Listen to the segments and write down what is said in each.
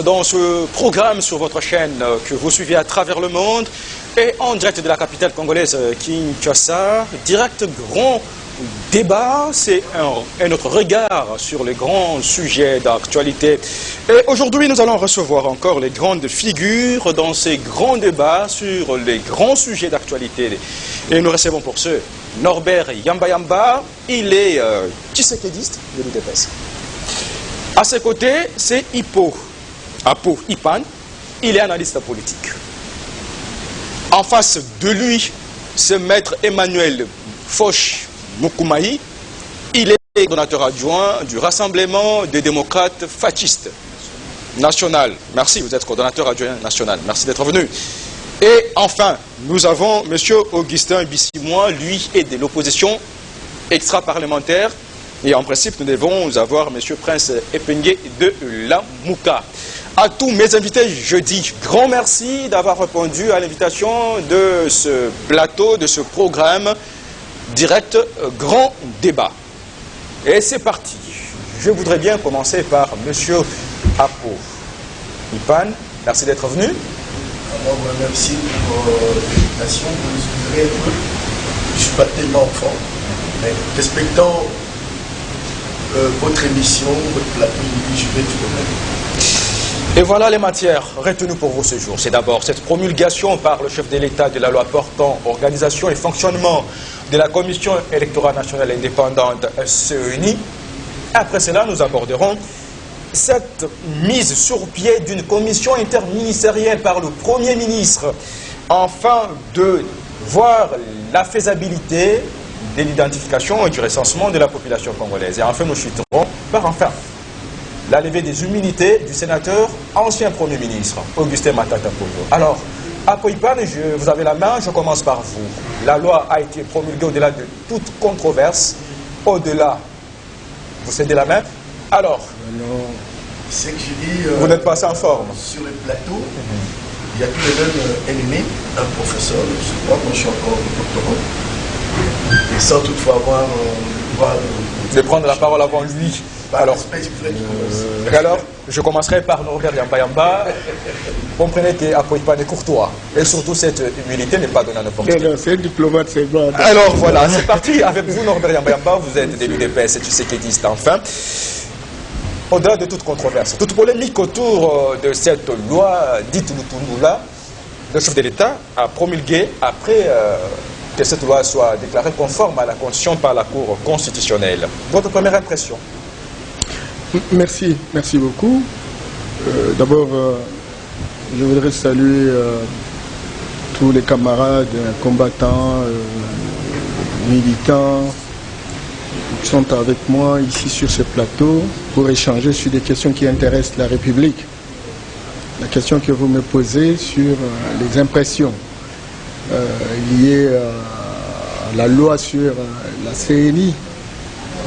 Dans ce programme sur votre chaîne que vous suivez à travers le monde et en direct de la capitale congolaise Kinshasa, direct grand débat, c'est un autre regard sur les grands sujets d'actualité. Et aujourd'hui, nous allons recevoir encore les grandes figures dans ces grands débats sur les grands sujets d'actualité. Et nous recevons pour ce Norbert Yamba Yamba, il est tshisekédiste de l'UDPS. À ses côtés, c'est Apo Ipan, il est analyste politique. En face de lui, c'est maître Emmanuel Foch Mukumayi, il est coordonnateur adjoint du Rassemblement des démocrates fascistes national. Merci, vous êtes coordonnateur adjoint national. Merci d'être venu. Et enfin, nous avons M. Augustin Bissimois, lui est de l'opposition extra-parlementaire. Et en principe, nous devons avoir M. Prince Epengue de la Mouka. À tous mes invités, je dis grand merci d'avoir répondu à l'invitation de ce plateau, de ce programme direct grand débat. Et c'est parti. Je voudrais bien commencer par M. Apo Ipan. Merci d'être venu. Alors, merci pour l'invitation. Je ne suis pas tellement en forme, mais respectant votre émission, votre plateau, je vais tout de même. Et voilà les matières retenues pour vous ce jour. C'est d'abord cette promulgation par le chef de l'État de la loi portant organisation et fonctionnement de la Commission électorale nationale indépendante CENI. Après cela, nous aborderons cette mise sur pied d'une commission interministérielle par le Premier ministre afin de voir la faisabilité de l'identification et du recensement de la population congolaise. Et enfin, nous chuterons par la levée des immunités du sénateur, ancien Premier ministre, Augustin Matata Ponyo. Alors, Apo Ipan, vous avez la main, je commence par vous. La loi a été promulguée au-delà de toute controverse. Au-delà, vous cédez la main. Alors, c'est que je dis, vous n'êtes pas en forme. Sur le plateau, il y a tous les mêmes ennemis, un professeur, je crois, moi je suis encore doctorant. Et sans toutefois avoir de prendre la parole avant lui. Alors, je commencerai par Norbert Yamba Yamba. Comprenez qu'Apo Ipan est courtois. Et surtout, cette humilité n'est pas donnée à n'importe qui. C'est un diplomate, c'est bon. Alors voilà, c'est parti. Avec vous, Norbert Yamba Yamba, vous êtes de l'UDPS et tshisekédiste enfin. Au-delà de toute controverse, toute polémique autour de cette loi dite Lutunula, le chef de l'État a promulgué après que cette loi soit déclarée conforme à la Constitution par la Cour constitutionnelle. Votre première impression? Merci beaucoup. D'abord, je voudrais saluer tous les camarades, combattants, militants qui sont avec moi ici sur ce plateau pour échanger sur des questions qui intéressent la République. La question que vous me posez sur les impressions liées à la loi sur la CENI,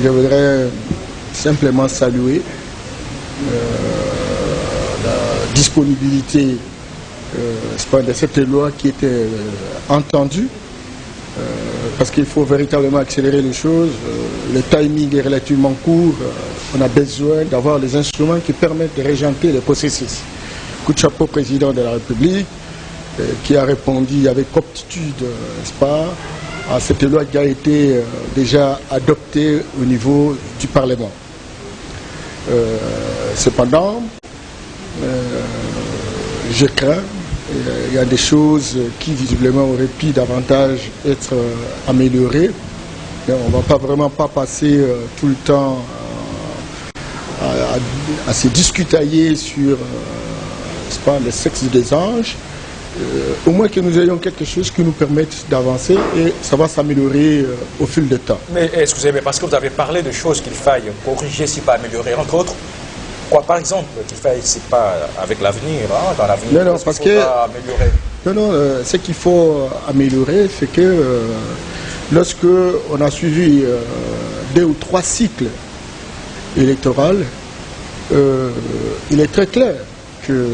je voudrais simplement saluer la disponibilité de cette loi qui était entendue, parce qu'il faut véritablement accélérer les choses. Le timing est relativement court. On a besoin d'avoir les instruments qui permettent de régenter les processus. Coup de chapeau au président de la République, qui a répondu avec aptitude, à cette loi qui a été déjà adoptée au niveau du Parlement. Cependant, je crains, il y a des choses qui visiblement auraient pu davantage être améliorées. Mais on ne va vraiment pas passer tout le temps à se discutailler sur le sexe des anges. Au moins que nous ayons quelque chose qui nous permette d'avancer et ça va s'améliorer au fil du temps. Mais excusez-moi, parce que vous avez parlé de choses qu'il faille corriger, si pas améliorer, entre autres. Quoi, par exemple, qu'il faille, c'est pas avec l'avenir, dans l'avenir, non, parce que améliorer. Ce qu'il faut améliorer, c'est que lorsque on a suivi 2 ou 3 cycles électoraux, il est très clair que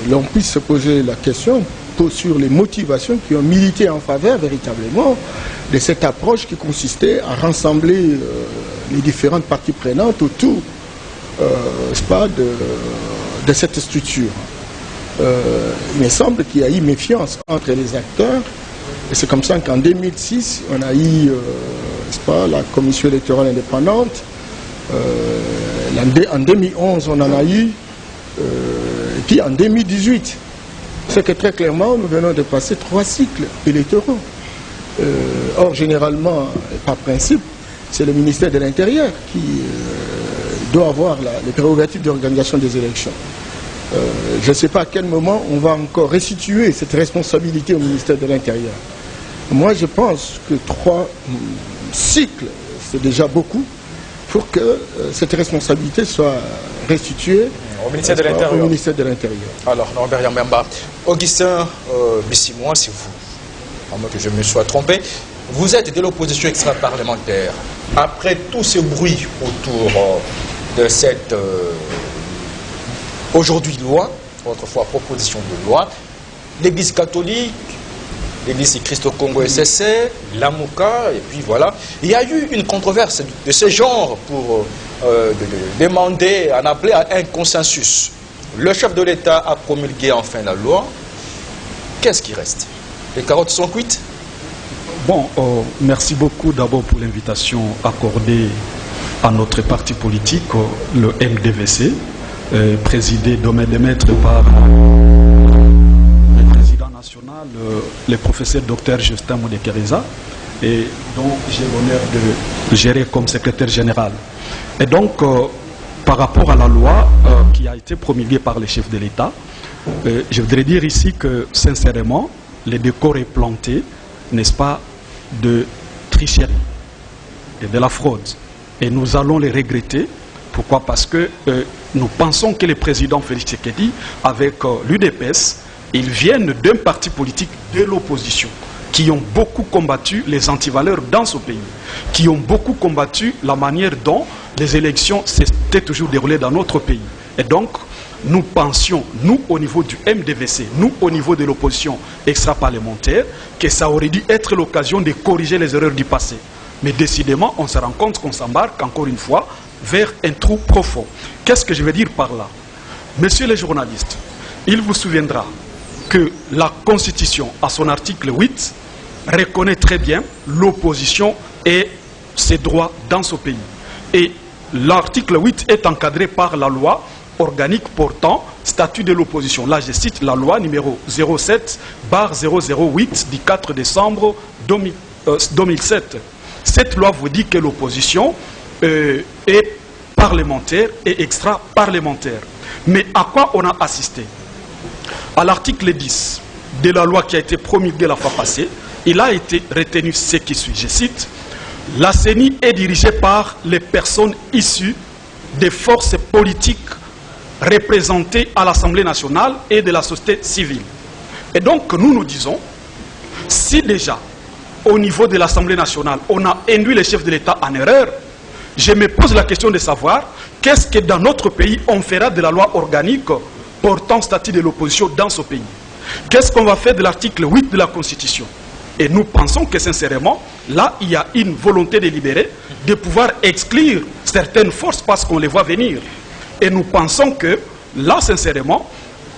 l'on puisse se poser la question sur les motivations qui ont milité en faveur véritablement de cette approche qui consistait à rassembler les différentes parties prenantes autour de cette structure. Il me semble qu'il y a eu méfiance entre les acteurs. Et c'est comme ça qu'en 2006, on a eu n'est-ce pas, la commission électorale indépendante. En 2011, on en a eu. Et puis en 2018, c'est que très clairement, nous venons de passer 3 cycles électoraux. Or, généralement, par principe, c'est le ministère de l'Intérieur qui doit avoir les prérogatives d'organisation des élections. Je ne sais pas à quel moment on va encore restituer cette responsabilité au ministère de l'Intérieur. Moi, je pense que 3 cycles, c'est déjà beaucoup pour que cette responsabilité soit restituée au ministère de l'Intérieur. Alors, Norbert Yambemba, Augustin Bissimois, c'est vous, à moins que je me sois trompé, vous êtes de l'opposition extra-parlementaire. Après tout ce bruit autour de cette aujourd'hui loi, autrefois proposition de loi, l'Église catholique, l'Église Christ au Congo SSC, l'AMOCA, et puis voilà. Il y a eu une controverse de ce genre pour demander, en appeler à un consensus. Le chef de l'État a promulgué enfin la loi. Qu'est-ce qui reste? Les carottes sont cuites? Bon, merci beaucoup d'abord pour l'invitation accordée à notre parti politique, le MDVC, présidé d'Homme de Maître par le président national, le professeur Dr Justin Moudekeriza, et dont j'ai l'honneur de gérer comme secrétaire général. Et donc, par rapport à la loi qui a été promulguée par les chefs de l'État, je voudrais dire ici que, sincèrement, le décor est planté, n'est-ce pas, de tricherie et de la fraude. Et nous allons les regretter. Pourquoi? Parce que nous pensons que le président Félix Tshisekedi, avec l'UDPS, ils viennent d'un parti politique de l'opposition, qui ont beaucoup combattu les antivaleurs dans ce pays, qui ont beaucoup combattu la manière dont les élections s'étaient toujours déroulées dans notre pays. Et donc, nous pensions, nous au niveau du MDVC, nous au niveau de l'opposition extra-parlementaire, que ça aurait dû être l'occasion de corriger les erreurs du passé. Mais décidément, on se rend compte qu'on s'embarque encore une fois vers un trou profond. Qu'est-ce que je veux dire par là? Messieurs les journalistes, il vous souviendra que la Constitution, à son article 8, reconnaît très bien l'opposition et ses droits dans ce pays. Et l'article 8 est encadré par la loi organique portant statut de l'opposition. Là, je cite la loi numéro 07/008 du 4 décembre 2007. Cette loi vous dit que l'opposition est parlementaire et extra-parlementaire. Mais à quoi on a assisté? À l'article 10 de la loi qui a été promulguée la fois passée, il a été retenu ce qui suit. Je cite: la CENI est dirigée par les personnes issues des forces politiques représentées à l'Assemblée nationale et de la société civile. Et donc, nous nous disons, si déjà, au niveau de l'Assemblée nationale, on a induit les chefs de l'État en erreur, je me pose la question de savoir qu'est-ce que dans notre pays, on fera de la loi organique portant statut de l'opposition dans ce pays. Qu'est-ce qu'on va faire de l'article 8 de la Constitution? Et nous pensons que sincèrement, là, il y a une volonté délibérée de pouvoir exclure certaines forces parce qu'on les voit venir. Et nous pensons que là, sincèrement,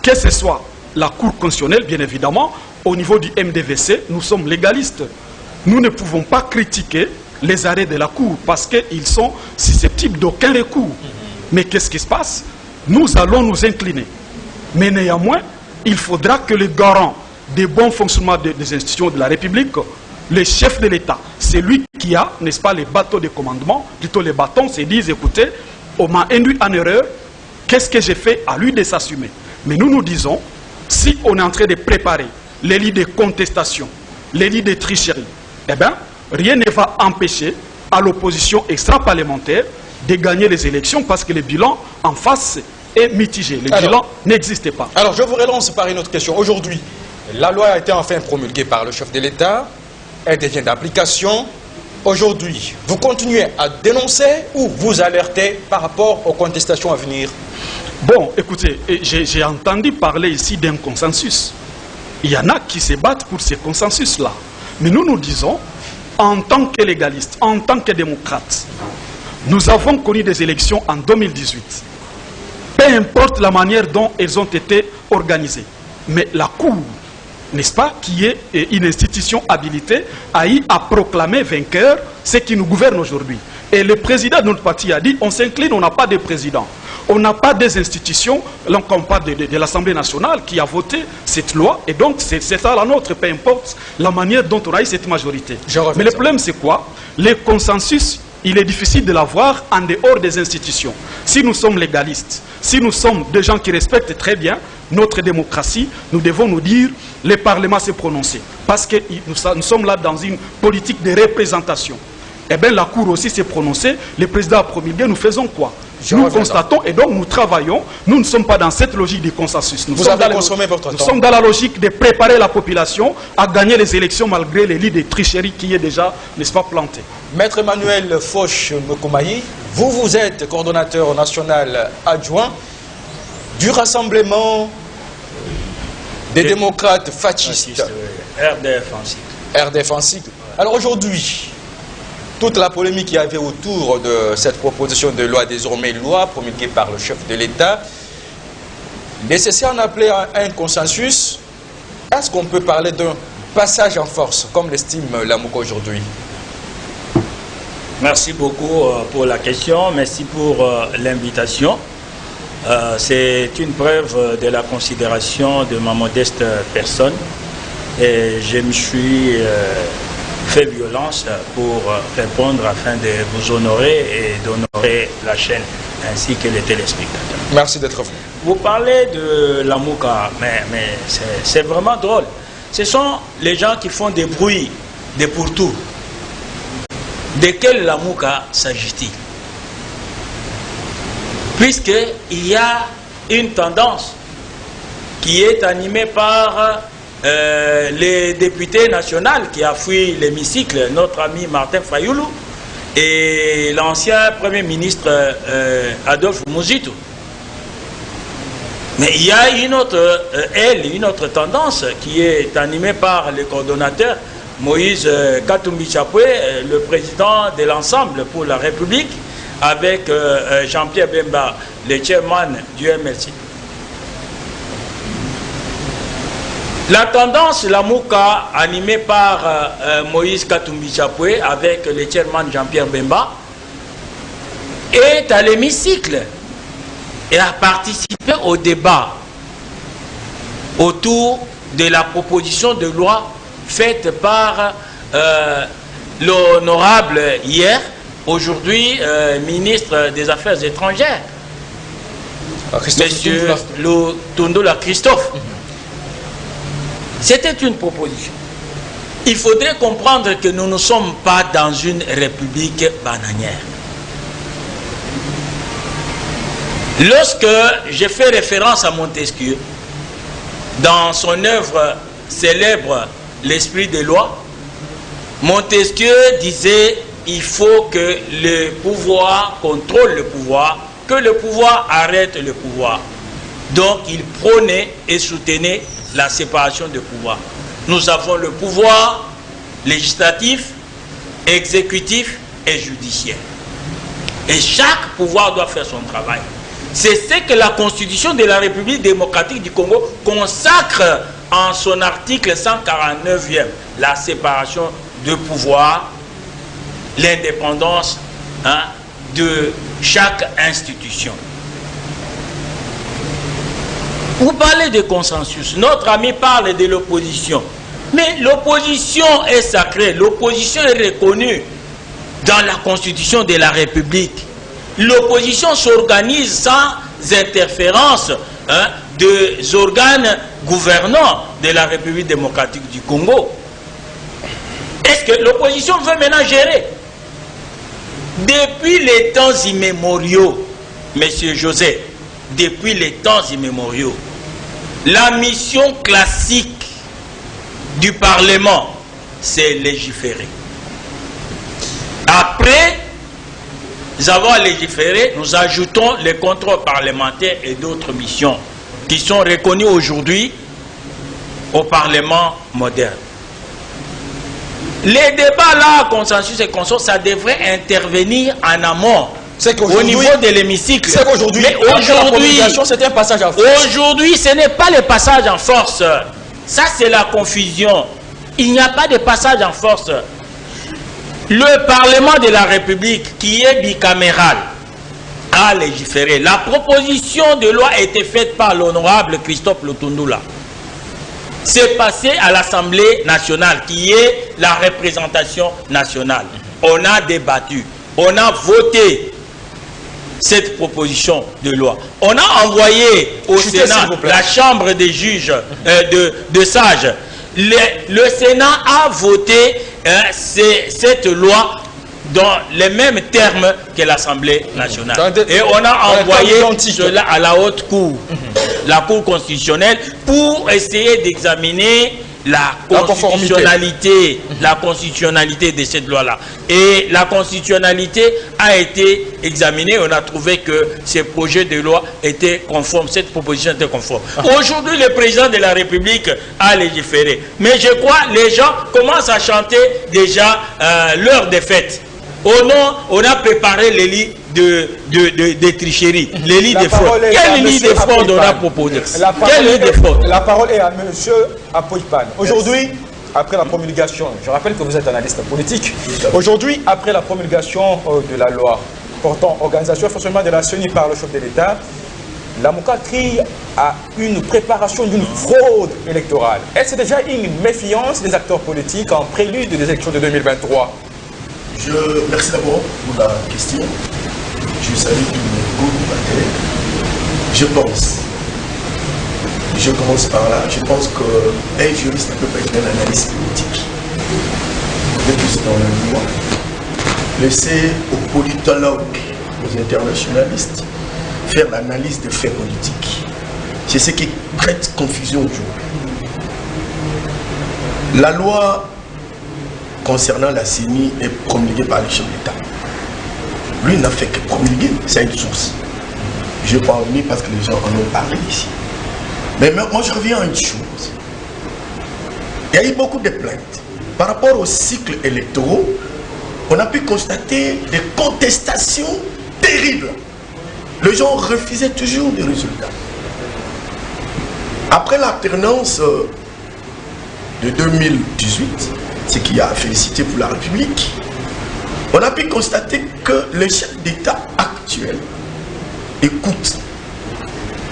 que ce soit la Cour constitutionnelle, bien évidemment, au niveau du MDVC, nous sommes légalistes. Nous ne pouvons pas critiquer les arrêts de la Cour parce qu'ils sont susceptibles d'aucun recours. Mais qu'est-ce qui se passe? Nous allons nous incliner. Mais néanmoins, il faudra que le garant des bons fonctionnements des institutions de la République, le chef de l'État, c'est lui qui a, n'est-ce pas, les bateaux de commandement, plutôt les bâtons, se disent, écoutez, on m'a induit en erreur, qu'est-ce que j'ai fait? À lui de s'assumer. Mais nous nous disons, si on est en train de préparer les lits de contestation, les lits de tricherie, eh bien, rien ne va empêcher à l'opposition extra-parlementaire de gagner les élections parce que le bilan en face est mitigé. Le bilan n'existe pas. Alors, je vous relance par une autre question. Aujourd'hui, la loi a été enfin promulguée par le chef de l'État. Elle devient d'application. Aujourd'hui, vous continuez à dénoncer ou vous alertez par rapport aux contestations à venir? Bon, écoutez, j'ai entendu parler ici d'un consensus. Il y en a qui se battent pour ce consensus-là. Mais nous nous disons, en tant que légalistes, en tant que démocrates, nous avons connu des élections en 2018. importe la manière dont elles ont été organisées. Mais la Cour, n'est-ce pas, qui est une institution habilitée à proclamer vainqueur ce qui nous gouverne aujourd'hui. Et le président de notre parti a dit, on s'incline, on n'a pas de président. On n'a pas des institutions, là on parle de l'Assemblée nationale qui a voté cette loi, et donc c'est ça la nôtre, peu importe la manière dont on a eu cette majorité. Mais le problème c'est quoi? Le consensus, il est difficile de l'avoir en dehors des institutions. Si nous sommes légalistes, si nous sommes des gens qui respectent très bien notre démocratie, nous devons nous dire, le Parlement s'est prononcé. Parce que nous sommes là dans une politique de représentation. Eh bien, la Cour aussi s'est prononcée, le président a promulgué, nous faisons quoi? Nous constatons et donc nous travaillons. Nous ne sommes pas dans cette logique du consensus. Nous sommes dans la logique de préparer la population à gagner les élections malgré les lits de tricherie qui est déjà, n'est-ce pas, planté. Maître Emmanuel Foch-Mokomayi, vous êtes coordonnateur national adjoint du rassemblement des démocrates fascistes. RDF-Ansic. Alors aujourd'hui, toute la polémique qu'il y avait autour de cette proposition de loi, désormais loi promulguée par le chef de l'État, nécessaire d'en appeler à un consensus. Est-ce qu'on peut parler d'un passage en force, comme l'estime Lamouka aujourd'hui? Merci beaucoup pour la question, merci pour l'invitation. C'est une preuve de la considération de ma modeste personne et je me suis fait violence pour répondre afin de vous honorer et d'honorer la chaîne ainsi que les téléspectateurs. Merci d'être venu. Vous parlez de Lamouka, mais c'est vraiment drôle. Ce sont les gens qui font des bruits, des pourtours. De quel Lamouka s'agit-il? Puisqu'il y a une tendance qui est animée par les députés nationaux qui a fui l'hémicycle, notre ami Martin Fayoulou et l'ancien Premier ministre Adolphe Mouzitou. Mais il y a une autre tendance qui est animée par le coordonnateur Moïse Katumbi Chapwe, le président de l'Ensemble pour la République, avec Jean-Pierre Bemba, le chairman du MLC. La tendance Lamouka, animée par Moïse Katumbi Chapwe, avec le chairman Jean-Pierre Bemba, est à l'hémicycle et a participé au débat autour de la proposition de loi faite par l'honorable hier, aujourd'hui ministre des Affaires étrangères, Monsieur Tundola Christophe. C'était une proposition. Il faudrait comprendre que nous ne sommes pas dans une république bananière. Lorsque j'ai fait référence à Montesquieu, dans son œuvre célèbre L'Esprit des lois, Montesquieu disait il faut que le pouvoir contrôle le pouvoir, que le pouvoir arrête le pouvoir. Donc il prônait et soutenait la séparation des pouvoirs. Nous avons le pouvoir législatif, exécutif et judiciaire. Et chaque pouvoir doit faire son travail. C'est ce que la Constitution de la République démocratique du Congo consacre en son article 149e, la séparation de pouvoir, l'indépendance de chaque institution. Vous parlez de consensus. Notre ami parle de l'opposition. Mais l'opposition est sacrée. L'opposition est reconnue dans la Constitution de la République. L'opposition s'organise sans interférence des organes gouvernants de la République démocratique du Congo. Est-ce que l'opposition veut maintenant gérer? Depuis les temps immémoriaux, Monsieur José, depuis les temps immémoriaux, la mission classique du Parlement, c'est légiférer. Après avoir légiféré, nous ajoutons les contrôles parlementaires et d'autres missions qui sont reconnues aujourd'hui au Parlement moderne. Les débats là, consensus et consort, ça devrait intervenir en amont au niveau de l'hémicycle. C'est qu'aujourd'hui, c'est un passage en force. Aujourd'hui, ce n'est pas le passage en force. Ça, c'est la confusion. Il n'y a pas de passage en force. Le Parlement de la République, qui est bicaméral, a légiféré. La proposition de loi a été faite par l'honorable Christophe Lutundula. C'est passé à l'Assemblée nationale, qui est la représentation nationale. On a débattu, on a voté cette proposition de loi. On a envoyé au Sénat, la Chambre des juges de sages. Le Sénat a voté cette loi dans les mêmes termes que l'Assemblée nationale. Et on a envoyé cela à la haute cour, la cour constitutionnelle, pour essayer d'examiner la constitutionnalité de cette loi-là. Et la constitutionnalité a été examinée. On a trouvé que ce projet de loi était conforme, cette proposition était conforme. Aujourd'hui, le président de la République a légiféré. Mais je crois que les gens commencent à chanter déjà leur défaite. Oh non, on a préparé les lits de tricherie, les lits de fraude. Quel lit de fraude on a proposé? La parole est à M. Apoipan. Aujourd'hui, après la promulgation, je rappelle que vous êtes analyste politique, aujourd'hui, après la promulgation de la loi portant organisation et fonctionnement de la CENI par le chef de l'État, la MOCA crie à une préparation d'une fraude électorale. Est-ce déjà une méfiance des acteurs politiques en prélude des élections de 2023? Merci d'abord pour la question. Je salue tous mes co-débatteurs. Je commence par là. Je pense qu'un juriste ne peut pas être un analyste politique. On est tous dans le loi. Laissez aux politologues, aux internationalistes, faire l'analyse des faits politiques. C'est ce qui prête confusion aujourd'hui. La loi concernant la CENI est promulguée par le chef d'État. Lui n'a fait que promulguer, c'est une source. Je ne vais pas en venir parce que les gens en ont parlé ici. Mais moi je reviens à une chose. Il y a eu beaucoup de plaintes. Par rapport aux cycles électoraux, on a pu constater des contestations terribles. Les gens refusaient toujours des résultats. Après l'alternance de 2018, ce qui a félicité pour la République, on a pu constater que le chef d'État actuel écoute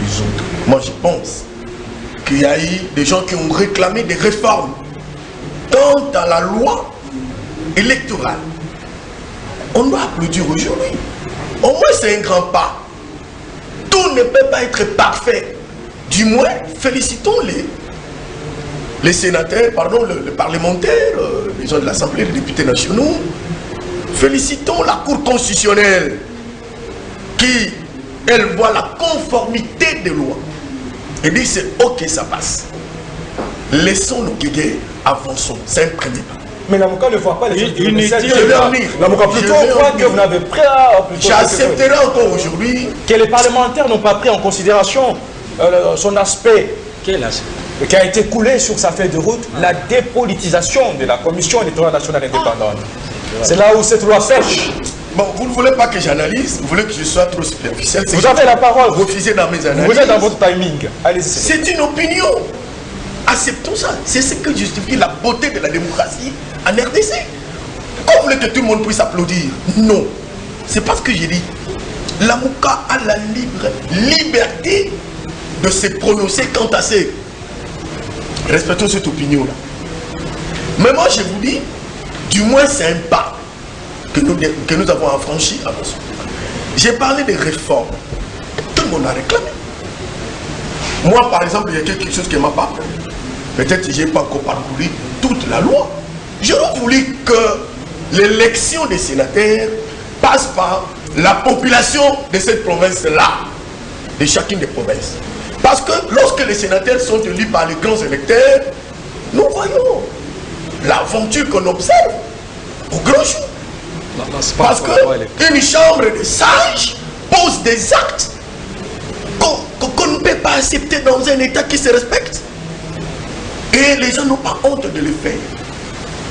les autres. Moi, je pense qu'il y a eu des gens qui ont réclamé des réformes tant dans la loi électorale. On doit applaudir aujourd'hui. Au moins, c'est un grand pas. Tout ne peut pas être parfait. Du moins, félicitons-les. Les sénateurs, pardon, les parlementaires, les gens de l'Assemblée, les députés nationaux. Félicitons la Cour constitutionnelle qui, elle, voit la conformité des lois et dit c'est ok, ça passe. Laissons nos guégués, avançons. C'est un premier pas. Mais la MOCA ne voit pas les choses. La MOCA plutôt croit que vous n'avez pris j'accepterai encore aujourd'hui que les parlementaires n'ont pas pris en considération son aspect. Quel aspect? Qui a été coulé sur sa feuille de route, la dépolitisation de la Commission électorale nationale indépendante. C'est là où cette loi pêche. Bon, vous ne voulez pas que j'analyse, vous voulez que je sois trop superficiel. Vous avez la parole. Refusez dans mes analyses. Vous êtes dans votre timing. Allez-y. C'est une opinion. Acceptons ça. C'est ce que justifie la beauté de la démocratie en RDC. Comment vous voulez que tout le monde puisse applaudir? Non. C'est pas ce que j'ai dit. La MOCA a la liberté de se prononcer quant à ces. Respectons cette opinion-là. Mais moi, je vous dis, du moins, c'est un pas que nous avons affranchi à nos. J'ai parlé des réformes. Tout le monde a réclamé. Moi, par exemple, il y a quelque chose qui ne m'a pas plu. Peut-être que je n'ai pas encore parcouru toute la loi. J'aurais voulu que l'élection des sénateurs passe par la population de cette province-là, de chacune des provinces. Parce que lorsque les sénateurs sont élus par les grands électeurs, nous voyons l'aventure qu'on observe au grand jour. Parce qu'une chambre de sages pose des actes qu'on ne peut pas accepter dans un État qui se respecte. Et les gens n'ont pas honte de le faire.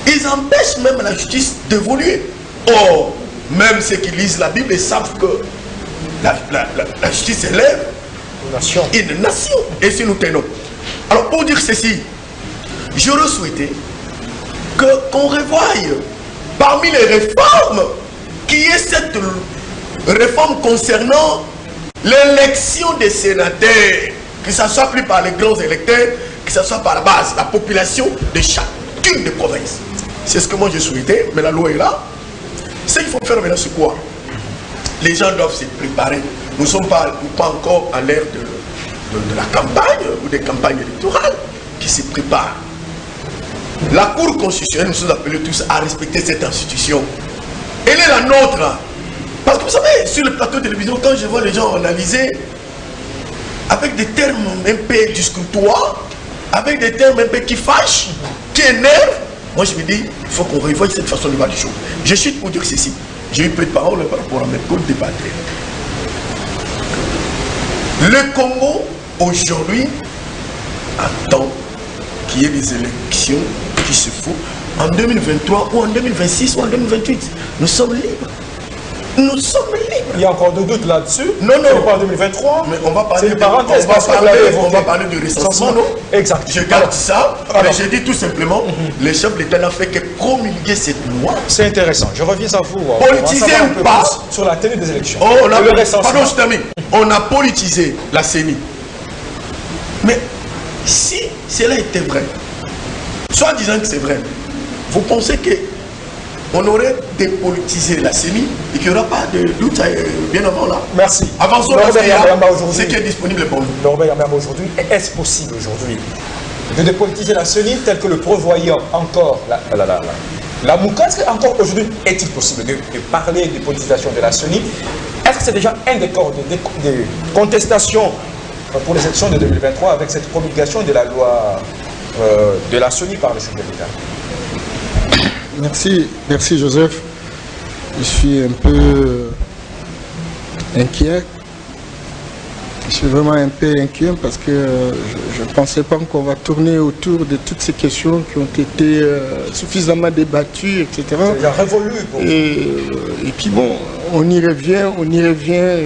Ils empêchent même la justice d'évoluer. Or, Même ceux qui lisent la Bible savent que la justice élève une nation. Et si nous tenons. Alors pour dire ceci, j'aurais souhaité qu'on revoie parmi les réformes qu'il y ait cette réforme concernant l'élection des sénateurs, que ce soit plus par les grands électeurs, que ce soit par la base, la population de chacune des provinces. C'est ce que moi j'ai souhaité, mais la loi est là. Ce qu'il faut faire maintenant, c'est quoi? Les gens doivent se préparer. Nous ne sommes pas encore à l'ère de la campagne ou des campagnes électorales qui se préparent. La Cour constitutionnelle nous sommes appelés tous à respecter cette institution. Elle est la nôtre. Parce que vous savez, sur le plateau de télévision, quand je vois les gens analyser avec des termes un peu discutoires, avec des termes un peu qui fâchent, qui énervent, moi je me dis, il faut qu'on revoie cette façon de voir les choses. Je suis pour dire ceci. J'ai eu peu de paroles par rapport à mes co-débatteurs. Le Congo, aujourd'hui, attend qu'il y ait des élections qui se font en 2023 ou en 2026 ou en 2028. Nous sommes libres. Nous sommes libres. Il y a encore de doutes là-dessus. Non, non. C'est pas en 2023. Mais on va parler de parenthèse. On va parler du recensement, non? Exact. Je garde ça, mais je dis tout simplement, le chef de l'État n'a fait que promulguer cette loi. C'est intéressant. Je reviens à vous. Politisé ou pas sur la tenue des élections. Oh, on a, pardon, je termine. On a politisé la CENI. Mais si cela était vrai, soit disant que c'est vrai, vous pensez que on aurait dépolitisé la CENI et qu'il n'y aura pas de doute bien avant là? Merci. Avançons ce qui est disponible pour nous. Norbert Yambamba aujourd'hui, est-ce possible aujourd'hui de dépolitiser la CENI tel que le prévoyait encore la MOUCA? Est-ce qu'encore aujourd'hui est-il possible de parler de politisation de la CENI? Est-ce que c'est déjà un des corps de contestation pour les élections de 2023 avec cette promulgation de la loi de la CENI par le chef de l'État? Merci Joseph. Je suis un peu inquiet. Je suis vraiment un peu inquiet parce que je ne pensais pas qu'on va tourner autour de toutes ces questions qui ont été suffisamment débattues, etc. C'est révolu pour et puis bon, on y revient,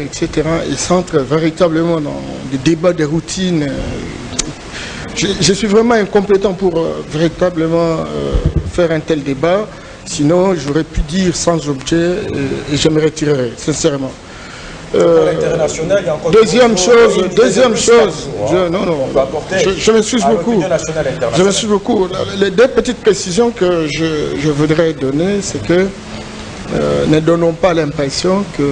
etc. Et s'entre véritablement dans des débats de routine. Je suis vraiment incompétent pour véritablement faire un tel débat. Sinon, j'aurais pu dire sans objet et je me retirerai, sincèrement. Deuxième chose, je m'excuse beaucoup. Je m'excuse beaucoup. Les deux petites précisions que je voudrais donner, c'est que ne donnons pas l'impression que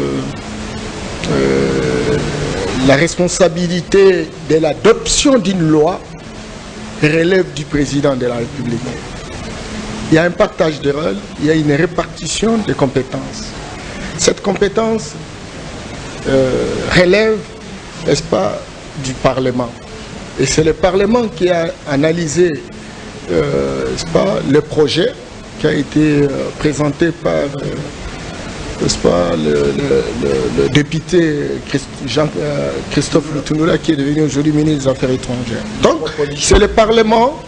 la responsabilité de l'adoption d'une loi relève du président de la République. Il y a un partage de rôles, il y a une répartition de compétences. Cette compétence relève, n'est-ce pas, du Parlement. Et c'est le Parlement qui a analysé, n'est-ce pas, le projet qui a été présenté par, n'est-ce pas, le député Jean-Christophe Lutunula, qui est devenu aujourd'hui ministre des Affaires étrangères. Donc, c'est le Parlement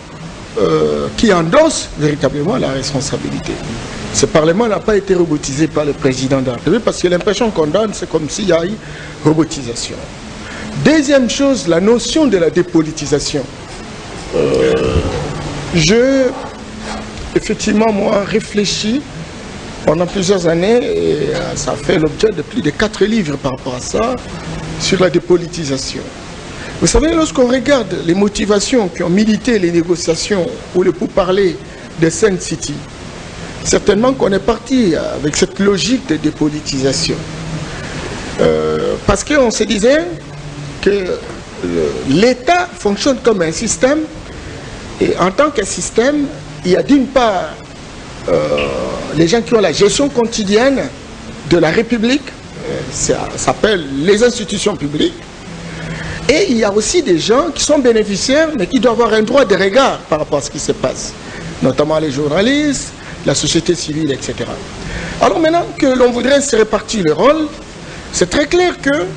qui endosse véritablement la responsabilité. Ce Parlement n'a pas été robotisé par le président de la République parce que l'impression qu'on donne, c'est comme s'il y a eu robotisation. Deuxième chose, la notion de la dépolitisation. Effectivement, moi, réfléchis pendant plusieurs années, et ça fait l'objet de plus de 4 livres par rapport à ça, sur la dépolitisation. Vous savez, lorsqu'on regarde les motivations qui ont milité les négociations ou le pourparler de Sun City, certainement qu'on est parti avec cette logique de dépolitisation. Parce qu'on se disait que l'État fonctionne comme un système, et en tant que système, il y a d'une part les gens qui ont la gestion quotidienne de la République, ça s'appelle les institutions publiques, et il y a aussi des gens qui sont bénéficiaires, mais qui doivent avoir un droit de regard par rapport à ce qui se passe, notamment les journalistes, la société civile, etc. Alors maintenant que l'on voudrait se répartir le rôle, c'est très clair que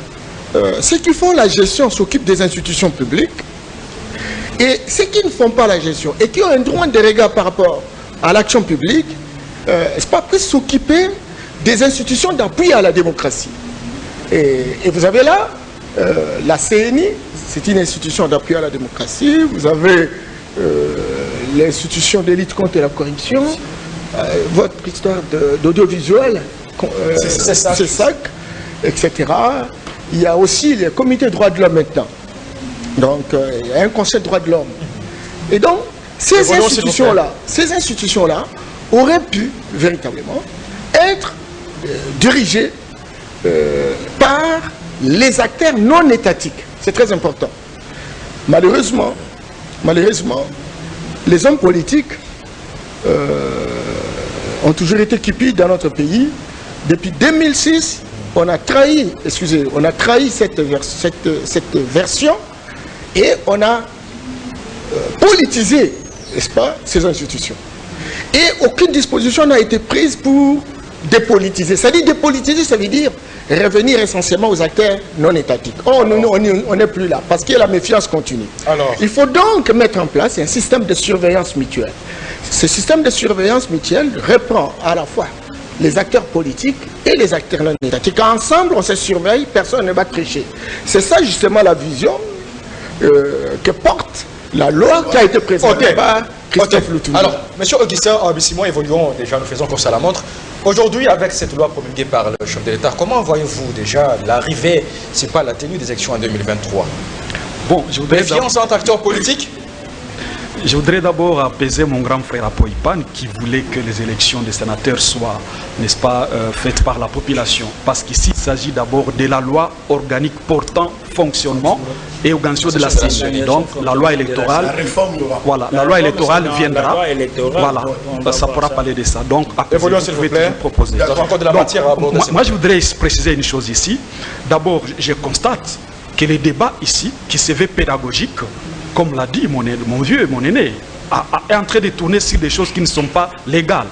ceux qui font la gestion s'occupent des institutions publiques, et ceux qui ne font pas la gestion et qui ont un droit de regard par rapport à l'action publique, c'est pas plus s'occuper des institutions d'appui à la démocratie. Et vous avez là la CNI, c'est une institution d'appui à la démocratie. Vous avez l'institution de lutte contre la corruption, votre histoire d'audiovisuel, c'est SAC, etc. Il y a aussi les comités droits de l'homme maintenant. Donc, il y a un conseil de droits de l'homme. Et donc, ces institutions-là auraient pu véritablement être dirigées par les acteurs non étatiques. C'est très important. Malheureusement, les hommes politiques ont toujours été cupides dans notre pays. Depuis 2006, on a trahi cette version et on a politisé, n'est-ce pas, ces institutions. Et aucune disposition n'a été prise pour dépolitiser. Ça dit dépolitiser, ça veut dire revenir essentiellement aux acteurs non étatiques. Oh, on n'est plus là, parce que la méfiance continue. Alors, il faut donc mettre en place un système de surveillance mutuelle. Ce système de surveillance mutuelle reprend à la fois les acteurs politiques et les acteurs non étatiques. Ensemble, on se surveille, personne ne va tricher. C'est ça justement la vision que porte la loi qui a été présentée par Christophe Loutouni. Alors, M. Augustin Abissimon, évoluons déjà, nous faisons course à la montre. Aujourd'hui, avec cette loi promulguée par le chef de l'État, comment voyez-vous déjà l'arrivée, c'est pas la tenue des élections en 2023? Bon, je voudrais méfiance entre acteurs politiques? Je voudrais d'abord apaiser mon grand frère Apoipan qui voulait que les élections des sénateurs soient, n'est-ce pas, faites par la population. Parce qu'ici, il s'agit d'abord de la loi organique portant fonctionnement et organisation de la CENI. Donc, la loi électorale, voilà, la loi électorale viendra, voilà, ça pourra parler de ça. Donc, après, évoluons s'il vous plaît. Proposer. Moi, je voudrais préciser une chose ici. D'abord, je constate que les débats ici, qui se veulent pédagogiques, comme l'a dit mon vieux, mon aîné, est en train de tourner sur des choses qui ne sont pas légales.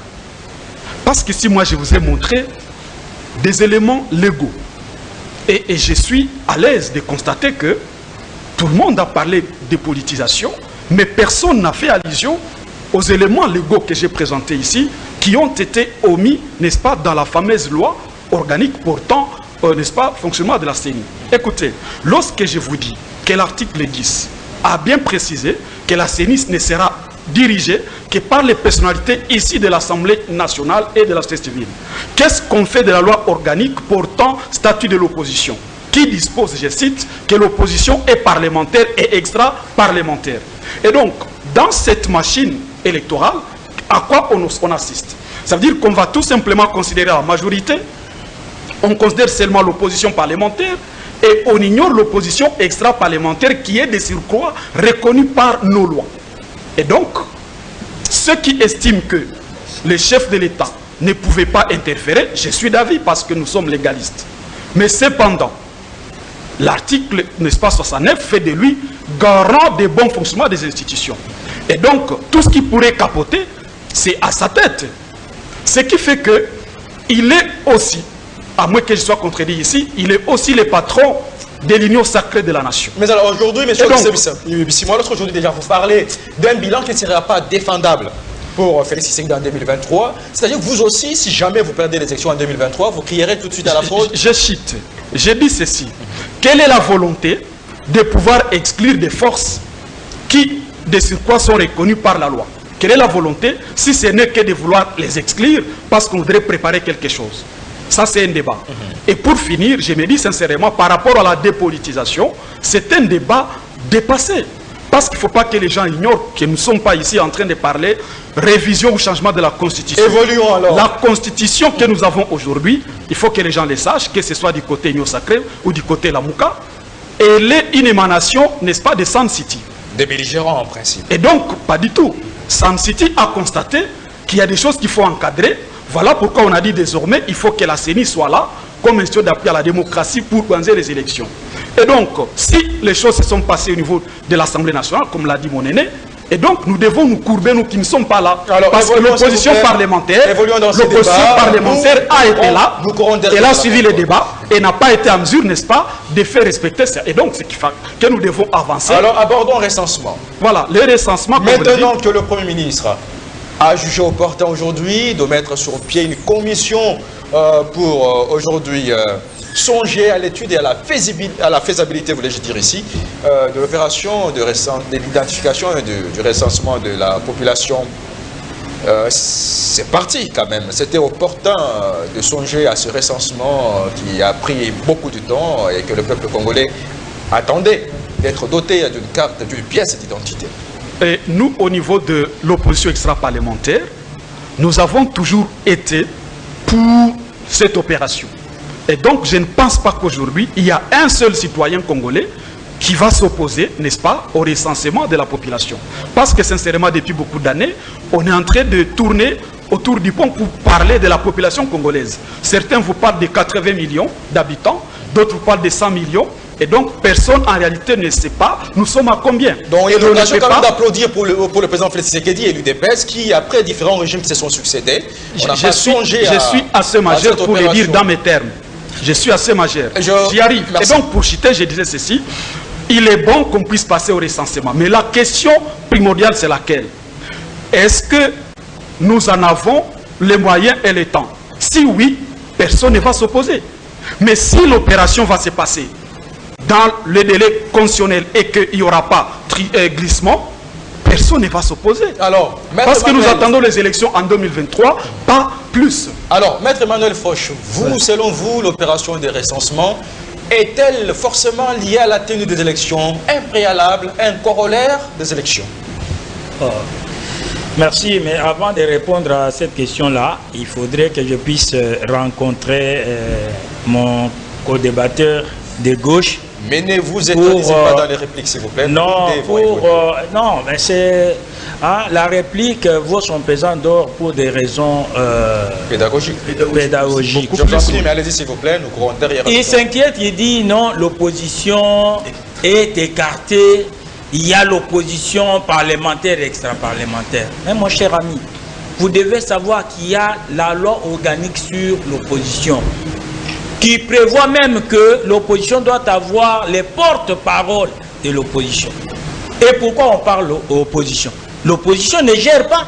Parce que si moi je vous ai montré des éléments légaux, et je suis à l'aise de constater que tout le monde a parlé de politisation, mais personne n'a fait allusion aux éléments légaux que j'ai présentés ici, qui ont été omis, n'est-ce pas, dans la fameuse loi organique portant, n'est-ce pas, fonctionnement de la CENI. Écoutez, lorsque je vous dis que l'article 10 a bien précisé que la CENI ne sera dirigée que par les personnalités ici de l'Assemblée nationale et de la société civile. Qu'est-ce qu'on fait de la loi organique portant statut de l'opposition, qui dispose, je cite, que l'opposition est parlementaire et extra-parlementaire. Et donc, dans cette machine électorale, à quoi on assiste? Ça veut dire qu'on va tout simplement considérer la majorité, on considère seulement l'opposition parlementaire, et on ignore l'opposition extra-parlementaire qui est de surcroît reconnue par nos lois. Et donc, ceux qui estiment que les chefs de l'État ne pouvaient pas interférer, je suis d'avis parce que nous sommes légalistes. Mais cependant, l'article, n'est-ce pas, 69 fait de lui garant des bons fonctionnements des institutions. Et donc, tout ce qui pourrait capoter, c'est à sa tête. Ce qui fait qu'il est aussi, à moins que je sois contredit ici, il est aussi le patron de l'union sacrée de la nation. Mais alors aujourd'hui, M. Abissimon, aujourd'hui déjà vous parlez d'un bilan qui ne sera pas défendable pour Félix Tshisekedi en 2023. C'est-à-dire que vous aussi, si jamais vous perdez les élections en 2023, vous crierez tout de suite à la fraude. Je cite, j'ai dit ceci. Quelle est la volonté de pouvoir exclure des forces qui, de surcroît, sont reconnues par la loi? Quelle est la volonté si ce n'est que de vouloir les exclure parce qu'on voudrait préparer quelque chose? Ça, c'est un débat. Et pour finir, je me dis sincèrement, par rapport à la dépolitisation, c'est un débat dépassé. Parce qu'il ne faut pas que les gens ignorent que nous ne sommes pas ici en train de parler révision ou changement de la Constitution. Évoluons alors. La Constitution que nous avons aujourd'hui, il faut que les gens le sachent, que ce soit du côté Union Sacrée ou du côté Lamouka, elle est une émanation, n'est-ce pas, de Sun City. Des belligérants en principe. Et donc, pas du tout. Sun City a constaté qu'il y a des choses qu'il faut encadrer. Voilà pourquoi on a dit désormais il faut que la CENI soit là comme institution d'appui à la démocratie pour organiser les élections. Et donc, si les choses se sont passées au niveau de l'Assemblée nationale, comme l'a dit mon aîné, et donc nous devons nous courber, nous qui ne sommes pas là. Alors, parce que l'opposition parlementaire, a été là, elle a suivi les débats et n'a pas été en mesure, n'est-ce pas, de faire respecter ça. Et donc, c'est qu'il faut que nous devons avancer. Alors, abordons le recensement. Voilà, le recensement. Maintenant que le Premier ministre a jugé opportun aujourd'hui de mettre sur pied une commission pour aujourd'hui songer à l'étude et à la faisabilité, voulais-je dire ici, de l'opération de l'identification et du recensement de la population. C'est parti quand même. C'était opportun de songer à ce recensement qui a pris beaucoup de temps et que le peuple congolais attendait d'être doté d'une carte, d'une pièce d'identité. Et nous, au niveau de l'opposition extra-parlementaire, nous avons toujours été pour cette opération. Et donc, je ne pense pas qu'aujourd'hui, il y a un seul citoyen congolais qui va s'opposer, n'est-ce pas, au recensement de la population. Parce que, sincèrement, depuis beaucoup d'années, on est en train de tourner autour du pont pour parler de la population congolaise. Certains vous parlent de 80 millions d'habitants, d'autres vous parlent de 100 millions. Et donc, personne en réalité ne sait pas, nous sommes à combien. Donc, il y a l'occasion quand même d'applaudir pour le président Félix Tshisekedi et l'UDPS qui, après différents régimes qui se sont succédés, je suis assez majeur pour le dire dans mes termes. Je suis assez majeur. J'y arrive. Merci. Et donc, pour citer, je disais ceci, il est bon qu'on puisse passer au recensement. Mais la question primordiale, c'est laquelle? Est-ce que nous en avons les moyens et le temps? Si oui, personne ne va s'opposer. Mais si l'opération va se passer dans le délai constitutionnel et qu'il n'y aura pas glissement, personne ne va s'opposer. Alors, parce que nous attendons les élections en 2023, pas plus. Alors, Maître Emmanuel Foch, vous, selon vous, l'opération de recensement est-elle forcément liée à la tenue des élections, un préalable, un corollaire des élections? Merci, mais avant de répondre à cette question-là, il faudrait que je puisse rencontrer mon co-débatteur de gauche. Mais ne vous étonnez pas dans les répliques, s'il vous plaît. Non, non, mais c'est... Hein, la réplique vaut son pesant d'or pour des raisons pédagogiques. Je vous en prie, mais allez-y, s'il vous plaît, nous courons derrière. Il s'inquiète, il dit non, l'opposition est écartée, il y a l'opposition parlementaire et extra-parlementaire. Mais mon cher ami, vous devez savoir qu'il y a la loi organique sur l'opposition, qui prévoit même que l'opposition doit avoir les porte-paroles de l'opposition. Et pourquoi on parle d'opposition? L'opposition ne gère pas.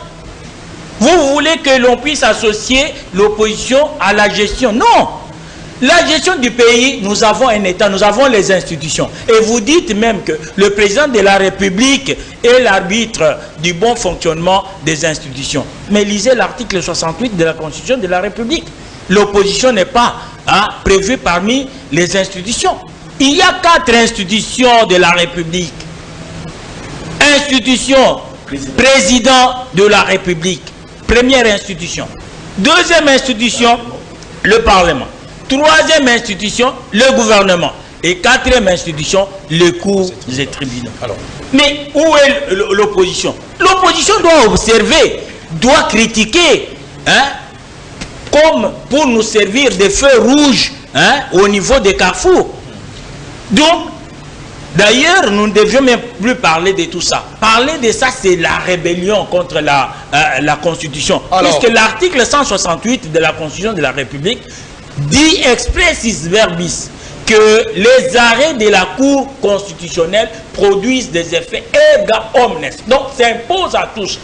Vous voulez que l'on puisse associer l'opposition à la gestion? Non. La gestion du pays, nous avons un État, nous avons les institutions. Et vous dites même que le président de la République est l'arbitre du bon fonctionnement des institutions. Mais lisez l'article 68 de la Constitution de la République. L'opposition n'est pas prévue parmi les institutions. Il y a 4 institutions de la République. Institution, président de la République. Première institution. Deuxième institution, le Parlement. Troisième institution, le gouvernement. Et quatrième institution, les cours et tribunaux. Alors. Mais où est l'opposition? L'opposition doit observer, doit critiquer, comme pour nous servir des feux rouges au niveau des carrefours. Donc, d'ailleurs, nous ne devions même plus parler de tout ça. Parler de ça, c'est la rébellion contre la Constitution. Alors, puisque l'article 168 de la Constitution de la République dit expressis verbis que les arrêts de la Cour constitutionnelle produisent des effets erga omnes. Donc, ça impose à tous.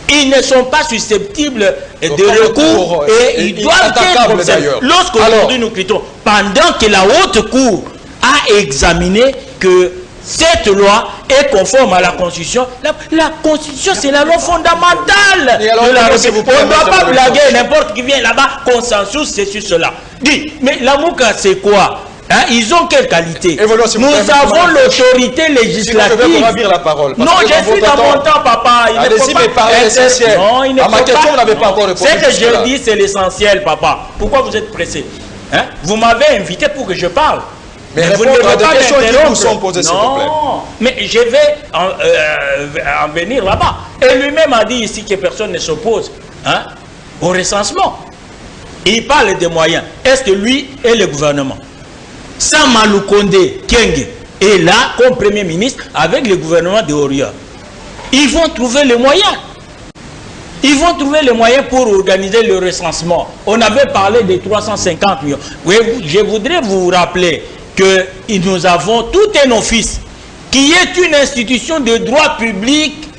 Ils ne sont pas susceptibles de recours et ils doivent être observés. Lorsqu'aujourd'hui nous critiquons, pendant que la Haute Cour a examiné que cette loi est conforme à la Constitution. La Constitution, c'est la loi fondamentale de la République. On ne doit pas blaguer n'importe qui vient là-bas, consensus, c'est sur cela. Dis, mais la Mouka, c'est quoi? Ils ont quelle qualité? Nous avons l'autorité législative. Je vais vous ravir la parole. Non, je suis dans mon temps, papa. Allez-y, mais parlez l'essentiel. Non, il ne faut ma question, vous n'avez pas encore répondu. Ce que je dis, c'est l'essentiel, papa. Pourquoi vous êtes pressé? Vous m'avez invité pour que je parle. Mais vous ne devez pas m'interrompre. Qui vous sont posées, s'il vous plaît. Non, mais je vais en venir là-bas. Et lui-même a dit ici que personne ne s'oppose au recensement. Il parle des moyens. Est-ce que lui et le gouvernement, Samalou Kondé Kenge est là comme Premier ministre avec le gouvernement de Oria, ils vont trouver les moyens. Ils vont trouver les moyens pour organiser le recensement. On avait parlé de 350 millions. Oui, je voudrais vous rappeler que nous avons tout un office qui est une institution de droit public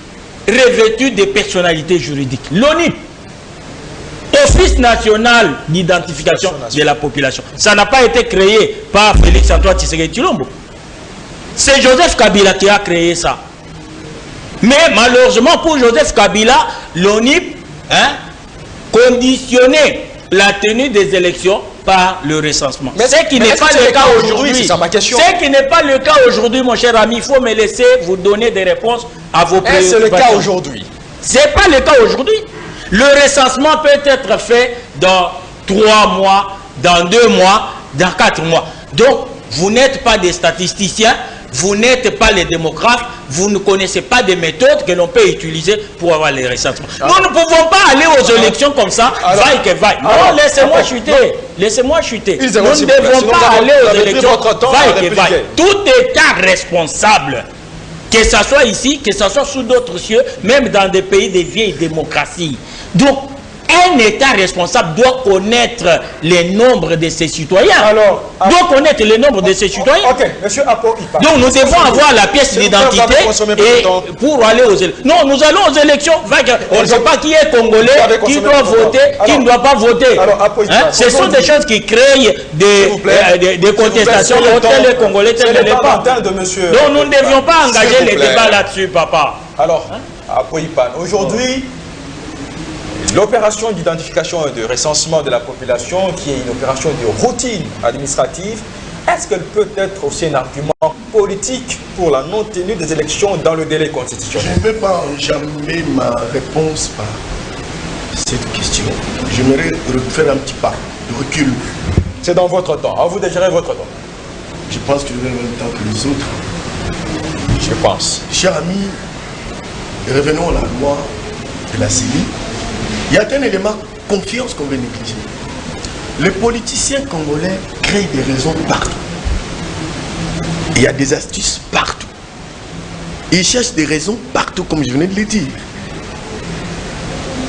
revêtue de personnalités juridiques. L'ONIP. Office national d'identification de la population. Ça n'a pas été créé par Félix Antoine Tshisekedi Tshilombo. C'est Joseph Kabila qui a créé ça. Mais malheureusement pour Joseph Kabila, l'ONIP conditionnait la tenue des élections par le recensement. Mais ce qui n'est pas le cas aujourd'hui. C'est ça ma question. Ce qui n'est pas le cas aujourd'hui, mon cher ami. Il faut me laisser vous donner des réponses à vos préoccupations. C'est le cas aujourd'hui. Ce n'est pas le cas aujourd'hui. Le recensement peut être fait dans 3 mois, dans 2 mois, dans 4 mois. Donc, vous n'êtes pas des statisticiens, vous n'êtes pas les démographes, vous ne connaissez pas des méthodes que l'on peut utiliser pour avoir les recensements. Nous ne pouvons pas aller aux élections comme ça, vaille que vaille. Non, laissez-moi chuter. Laissez-moi chuter. Nous ne devons pas aller aux élections, vaille que vaille. Tout État responsable, que ce soit ici, que ce soit sous d'autres cieux, même dans des pays de vieilles démocraties. Donc, un État responsable doit connaître les nombres de ses citoyens. Doit connaître les nombres de ses citoyens. Ok, monsieur Apo Ipa. Donc, nous devons avoir la pièce d'identité pour aller aux élections. Non, nous allons aux élections. On ne sait pas qui est congolais, qui doit voter, qui ne doit pas voter. Ce sont des choses qui créent des contestations entre les Congolais tels que les pas. Donc, nous ne devions pas engager les débats là-dessus, papa. Alors, Apo Ipa, aujourd'hui, l'opération d'identification et de recensement de la population, qui est une opération de routine administrative, est-ce qu'elle peut être aussi un argument politique pour la non-tenue des élections dans le délai constitutionnel? Je ne vais pas enjamber ma réponse par cette question. J'aimerais faire un petit pas de recul. C'est dans votre temps. À vous de gérer votre temps. Je pense que je vais le même temps que les autres. Je pense. Chers amis, revenons à la loi de la CENI. Il y a un élément confiance qu'on veut négliger. Les politiciens congolais créent des raisons partout. Il y a des astuces partout. Ils cherchent des raisons partout, comme je venais de le dire.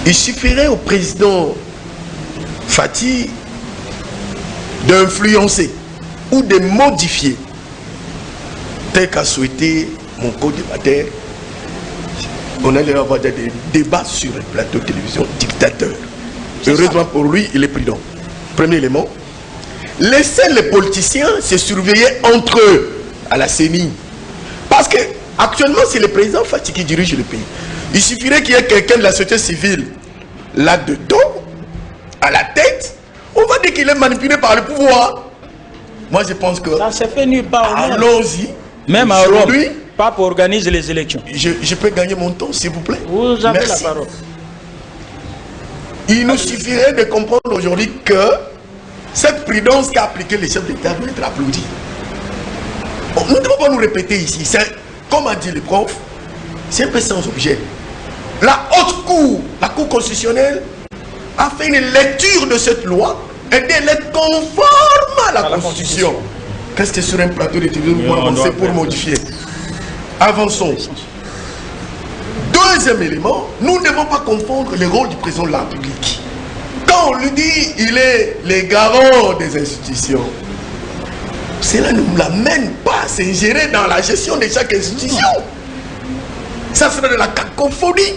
Il suffirait au président Fati d'influencer ou de modifier, tel qu'a souhaité mon co-débatteur. On allait avoir des débats sur le plateau de télévision dictateur. Heureusement pour lui, il est prudent. Premier élément. Laissez les politiciens se surveiller entre eux à la CENI. Parce que actuellement, c'est le président Fati qui dirige le pays. Il suffirait qu'il y ait quelqu'un de la société civile là-dedans, à la tête. On va dire qu'il est manipulé par le pouvoir. Moi, je pense que... Ça se fait nulle part. Allons-y. Même à Rome. Pas pour organiser les élections. Je peux gagner mon temps, s'il vous plaît? Vous avez Merci. la parole. Il nous suffirait de comprendre aujourd'hui que cette prudence qu'a appliquée les chefs d'État doit être applaudie. Nous ne devons pas nous répéter ici. Comme a dit le prof, c'est un peu sans objet. La haute cour, la cour constitutionnelle, a fait une lecture de cette loi et d'elle est conforme à la Constitution. Qu'est-ce que sur un plateau de télévision avancer pour modifier? Avançons. Deuxième élément, nous ne devons pas confondre le rôle du président de la République. Quand on lui dit il est le garant des institutions, cela ne nous l'amène pas à s'ingérer dans la gestion de chaque institution. Ça serait de la cacophonie.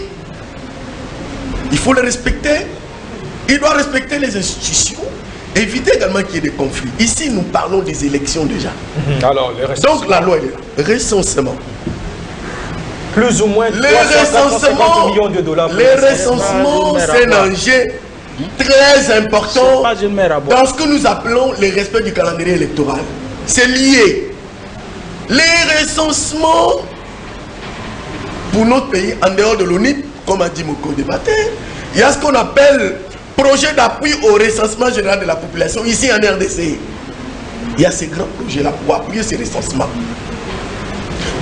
Il faut le respecter. Il doit respecter les institutions. Éviter également qu'il y ait des conflits. Ici, nous parlons des élections déjà. Alors, donc la loi est là. Recensement. Plus ou moins les recensements, millions de dollars. Les recensements, c'est un enjeu très important dans ce que nous appelons le respect du calendrier électoral. C'est lié. Les recensements pour notre pays, en dehors de l'ONIP, comme a dit mon co-débatteur, il y a ce qu'on appelle projet d'appui au recensement général de la population ici en RDC. Il y a ces grands projets-là pour appuyer ces recensements.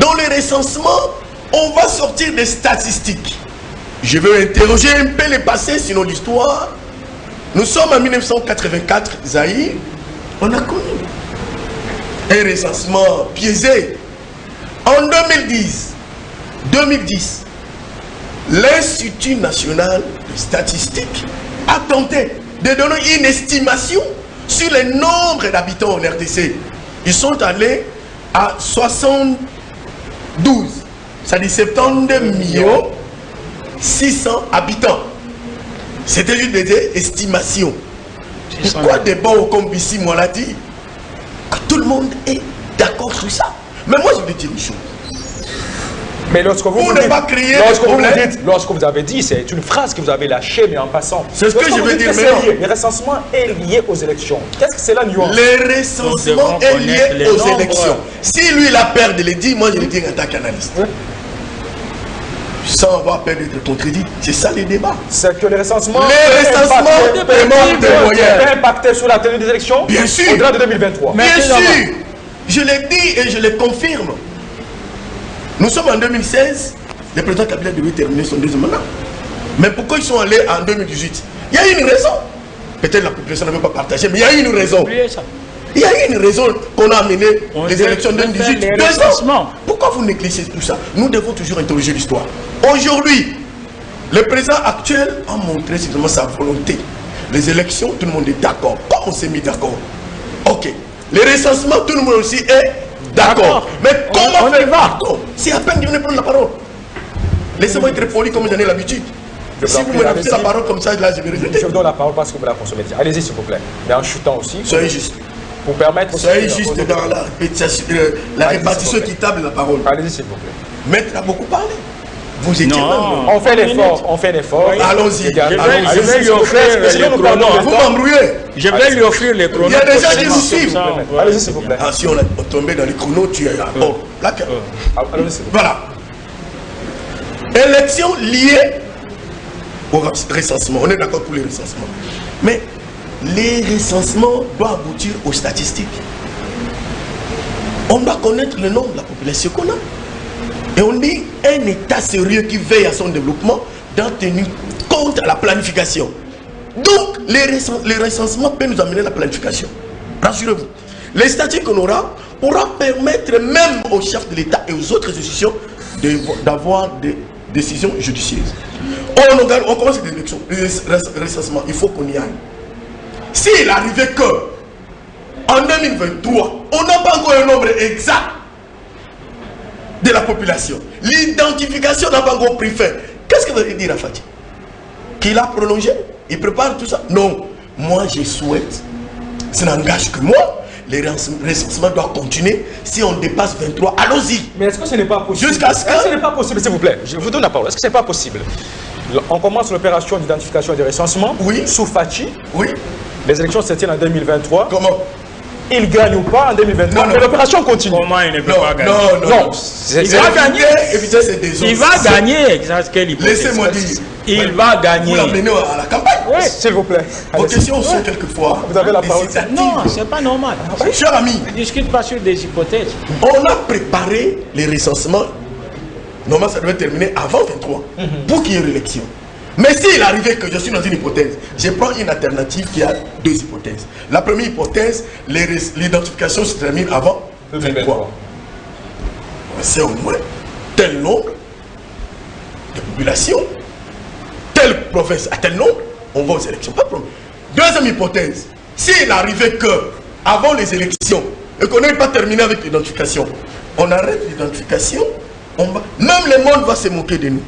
Dans les recensements, on va sortir des statistiques. Je veux interroger un peu le passé, sinon l'histoire. Nous sommes en 1984, Zaïre. On a connu un recensement biaisé. En 2010, l'Institut national de statistique a tenté de donner une estimation sur le nombre d'habitants en RDC. Ils sont allés à 72. Ça dit 72 600 habitants. C'était juste des estimations. Pourquoi des bons comme ici, moi l'a dit, que tout le monde est d'accord sur ça. Mais moi, je vais dire une chose. Mais lorsque vous, Pour ne pas créer de problème. lorsque vous avez dit, c'est une phrase que vous avez lâchée, mais en passant. C'est ce que je veux dire maintenant. Le recensement est lié aux élections. Qu'est-ce que c'est la nuance? Le recensement est lié aux élections. Si lui, il a peur de le dire, moi, je le dis en tant qu'analyste. Oui. Sans avoir peur d'être contredit. C'est ça les débats. C'est que le recensement peut impacter sur la tenue des élections. Bien sûr. Au-delà de 2023. Bien sûr. Je l'ai dit et je le confirme. Nous sommes en 2016. Le président Kabila devait terminer son deuxième mandat. Mais pourquoi ils sont allés en 2018? Il y a une raison. Peut-être la population n'avait pas partagé, mais il y a une raison. Il y a une raison qu'on a amené les élections de 2018. 2 ans. Pourquoi vous négligez tout ça? Nous devons toujours interroger l'histoire. Aujourd'hui, le président actuel a montré simplement sa volonté. Les élections, tout le monde est d'accord. Comme on s'est mis d'accord. Ok. Les recensements, tout le monde aussi est d'accord. Mais comment on y va? C'est à peine de venir prendre la parole. Laissez-moi être poli comme j'en ai l'habitude. Si vous me donnez la parole comme ça, là, je vais regretter. Je vous donne la parole parce que vous la consommez. Allez-y, s'il vous plaît. Mais en chutant aussi. Soyez juste. Pour permettre. Soyez juste dans la répartition équitable de la parole. Allez-y, s'il vous plaît. Maître a beaucoup parlé. Vous étiez même. On fait l'effort. On fait l'effort. Allons-y. Je vais lui offrir les chronos. Vous m'embrouillez. Je vais lui offrir les chronos. Il y a des gens qui nous suivent. Allez-y, s'il vous plaît. Ah, si on est tombé dans les chronos, tu es là. Bon, là. Allez-y, s'il vous plaît. Voilà. Élection liée au recensement. On est d'accord pour les recensements. Mais les recensements doivent aboutir aux statistiques. On doit connaître le nombre de la population qu'on a. Et on dit un État sérieux qui veille à son développement doit tenir compte à la planification. Donc, les recensements peuvent nous amener à la planification. Rassurez-vous. Les statistiques qu'on aura pourra permettre même aux chefs de l'État et aux autres institutions d'avoir des décisions judicieuses. On commence les élections, les recensements, il faut qu'on y aille. S'il arrivait que en 2023, on n'a pas encore un nombre exact de la population, l'identification n'a pas encore pris fin, qu'est-ce que vous allez dire à Fatih? Qu'il a prolongé? Il prépare tout ça? Non. Moi, je souhaite, ça n'engage que moi, les recensements doivent continuer. Si on dépasse 23, allons-y. Mais est-ce que ce n'est pas possible? Jusqu'à ce que... ce n'est pas possible, s'il vous plaît? Je vous donne la parole. Est-ce que ce n'est pas possible? On commence l'opération d'identification et de recensement. Oui. Sous Fachi. Oui. Les élections se tiennent en 2023. Comment? Il gagne ou pas en 2023, mais l'opération continue. Comment il ne peut pas gagner? Non. Il va gagner. Éviter ces désordres. Il va gagner. Laissez-moi dire. Il va gagner. Vous l'amenez à la campagne. Oui, s'il vous plaît. Vos questions sont quelquefois. Vous avez la parole. Non, c'est pas normal. Cher ami, On ne discute pas sur des hypothèses. on a préparé les recensements. Normalement, ça devait terminer avant 23 pour qu'il y ait l'élection. Mais s'il arrivait que je suis dans une hypothèse, je prends une alternative qui a 2 hypothèses. La première hypothèse, l'identification se termine avant 23. C'est au moins tel nombre de population, telle province à tel nombre, on va aux élections. Pas de problème. Deuxième hypothèse, s'il arrivait que avant les élections et qu'on n'ait pas terminé avec l'identification, on arrête l'identification, même le monde va se moquer de nous.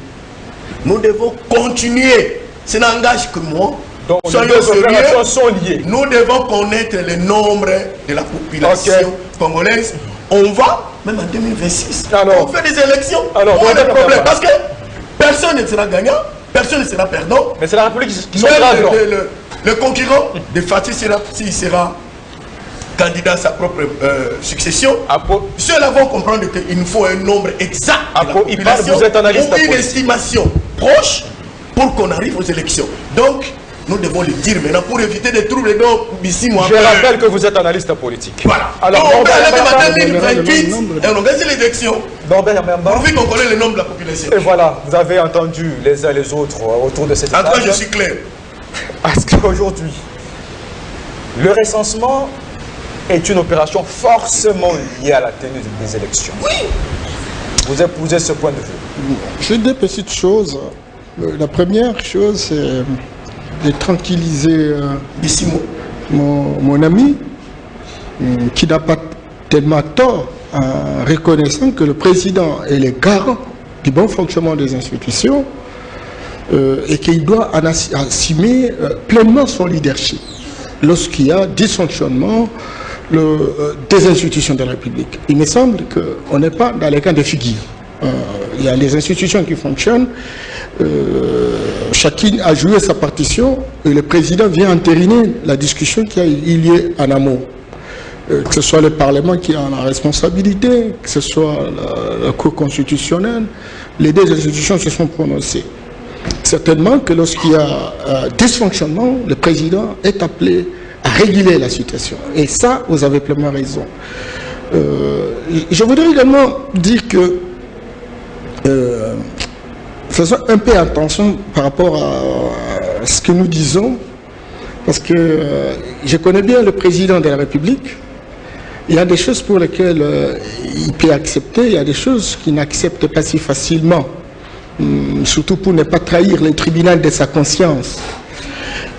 Nous devons continuer. Ça n'engage que moi. Donc, soyons les deux opérations sérieux. sont liées. Nous devons connaître le nombre de la population congolaise. On va, même en 2026, alors, on fait des élections. Alors, on a des problèmes. Parce que personne ne sera gagnant, personne ne sera perdant. Mais c'est la République qui sont Même le concurrent de Fatih s'il sera candidat à sa propre succession, ceux-là vont comprendre qu'il nous faut un nombre exact de la population vous êtes analyste ou une estimation proche pour qu'on arrive aux élections. Donc, nous devons le dire maintenant pour éviter des troubles. Donc, ici, moi, je rappelle que vous êtes analyste politique. Voilà. Alors, on va aller même en 2028 et on organise l'élection. Pourvu qu'on connaît le nombre de la population. Et voilà, vous avez entendu les uns les autres autour de cette En tout cas, je suis clair. Parce qu'aujourd'hui, le recensement est une opération forcément liée à la tenue des élections. Oui. Vous épousez ce point de vue? J'ai 2 petites choses. La première chose, c'est de tranquilliser Ici, mon ami, qui n'a pas tellement tort, en reconnaissant que le président est le garant du bon fonctionnement des institutions. et qu'il doit en assumer pleinement son leadership lorsqu'il y a dysfonctionnement des institutions de la République. Il me semble qu'on n'est pas dans les cas de figure. Il y a les institutions qui fonctionnent, chacune a joué sa partition et le président vient entériner la discussion qui a eu lieu en amont. Que ce soit le Parlement qui a la responsabilité, que ce soit la Cour constitutionnelle, les deux institutions se sont prononcées. Certainement que lorsqu'il y a dysfonctionnement, le président est appelé à réguler la situation. Et ça, vous avez pleinement raison. Je voudrais également dire que faisons un peu attention par rapport à ce que nous disons, parce que je connais bien le président de la République. Il y a des choses pour lesquelles il peut accepter, il y a des choses qu'il n'accepte pas si facilement, surtout pour ne pas trahir le tribunal de sa conscience.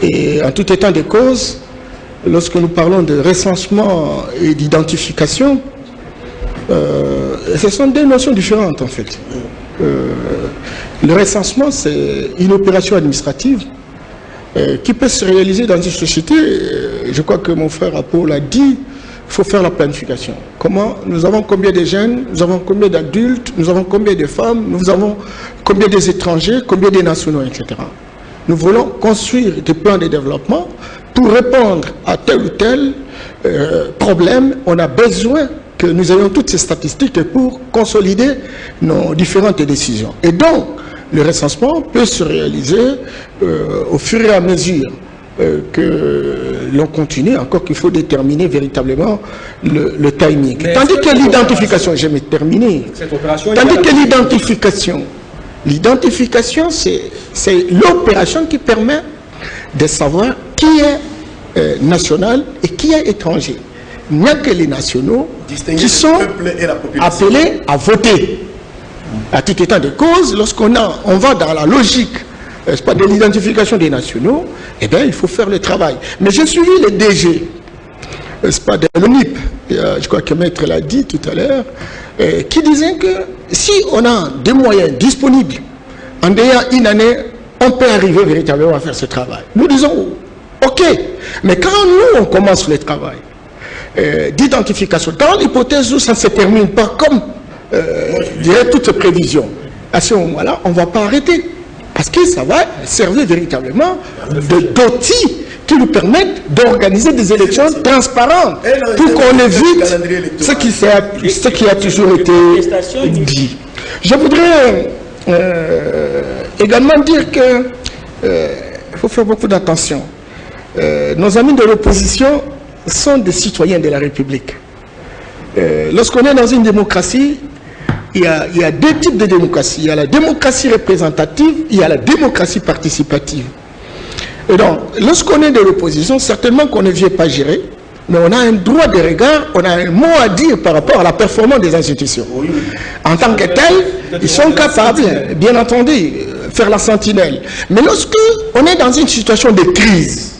Et en tout état de cause, lorsque nous parlons de recensement et d'identification, ce sont deux notions différentes en fait. Le recensement, c'est une opération administrative qui peut se réaliser dans une société. Je crois que mon frère Apo l'a dit, il faut faire la planification. Comment? Nous avons combien de jeunes, nous avons combien d'adultes, nous avons combien de femmes, nous avons combien d'étrangers, combien de nationaux, etc. Nous voulons construire des plans de développement pour répondre à tel ou tel problème. On a besoin que nous ayons toutes ces statistiques pour consolider nos différentes décisions. Et donc, le recensement peut se réaliser au fur et à mesure que l'on continue, encore qu'il faut déterminer véritablement le timing. Tandis que l'identification, je vais terminer, tandis que l'identification, c'est l'opération qui permet de savoir qui est national et qui est étranger. Il n'y a que les nationaux qui sont appelés à voter. À tout état de cause, lorsqu'on va dans la logique de l'identification des nationaux, eh bien, il faut faire le travail. Mais j'ai suivi les DG, de l'ONIP, je crois que Maître l'a dit tout à l'heure, qui disaient que si on a des moyens disponibles, en ayant une année, on peut arriver véritablement à faire ce travail. Nous disons, ok, mais quand nous, on commence le travail d'identification, dans l'hypothèse où ça ne se termine pas comme je dirais toutes ces prévisions, à ce moment-là, on ne va pas arrêter. Parce que ça va servir véritablement d'outils qui nous permettent d'organiser des élections transparentes pour qu'on évite ce qui a toujours été dit. Je voudrais également dire qu'il faut faire beaucoup d'attention. Nos amis de l'opposition sont des citoyens de la République. Lorsqu'on est dans une démocratie, il y a deux types de démocratie. Il y a la démocratie représentative, il y a la démocratie participative. Et donc, lorsqu'on est de l'opposition, certainement qu'on ne vient pas gérer, mais on a un droit de regard, on a un mot à dire par rapport à la performance des institutions. En tant que tel, ils sont capables, bien entendu, de faire la sentinelle. Mais lorsqu'on est dans une situation de crise,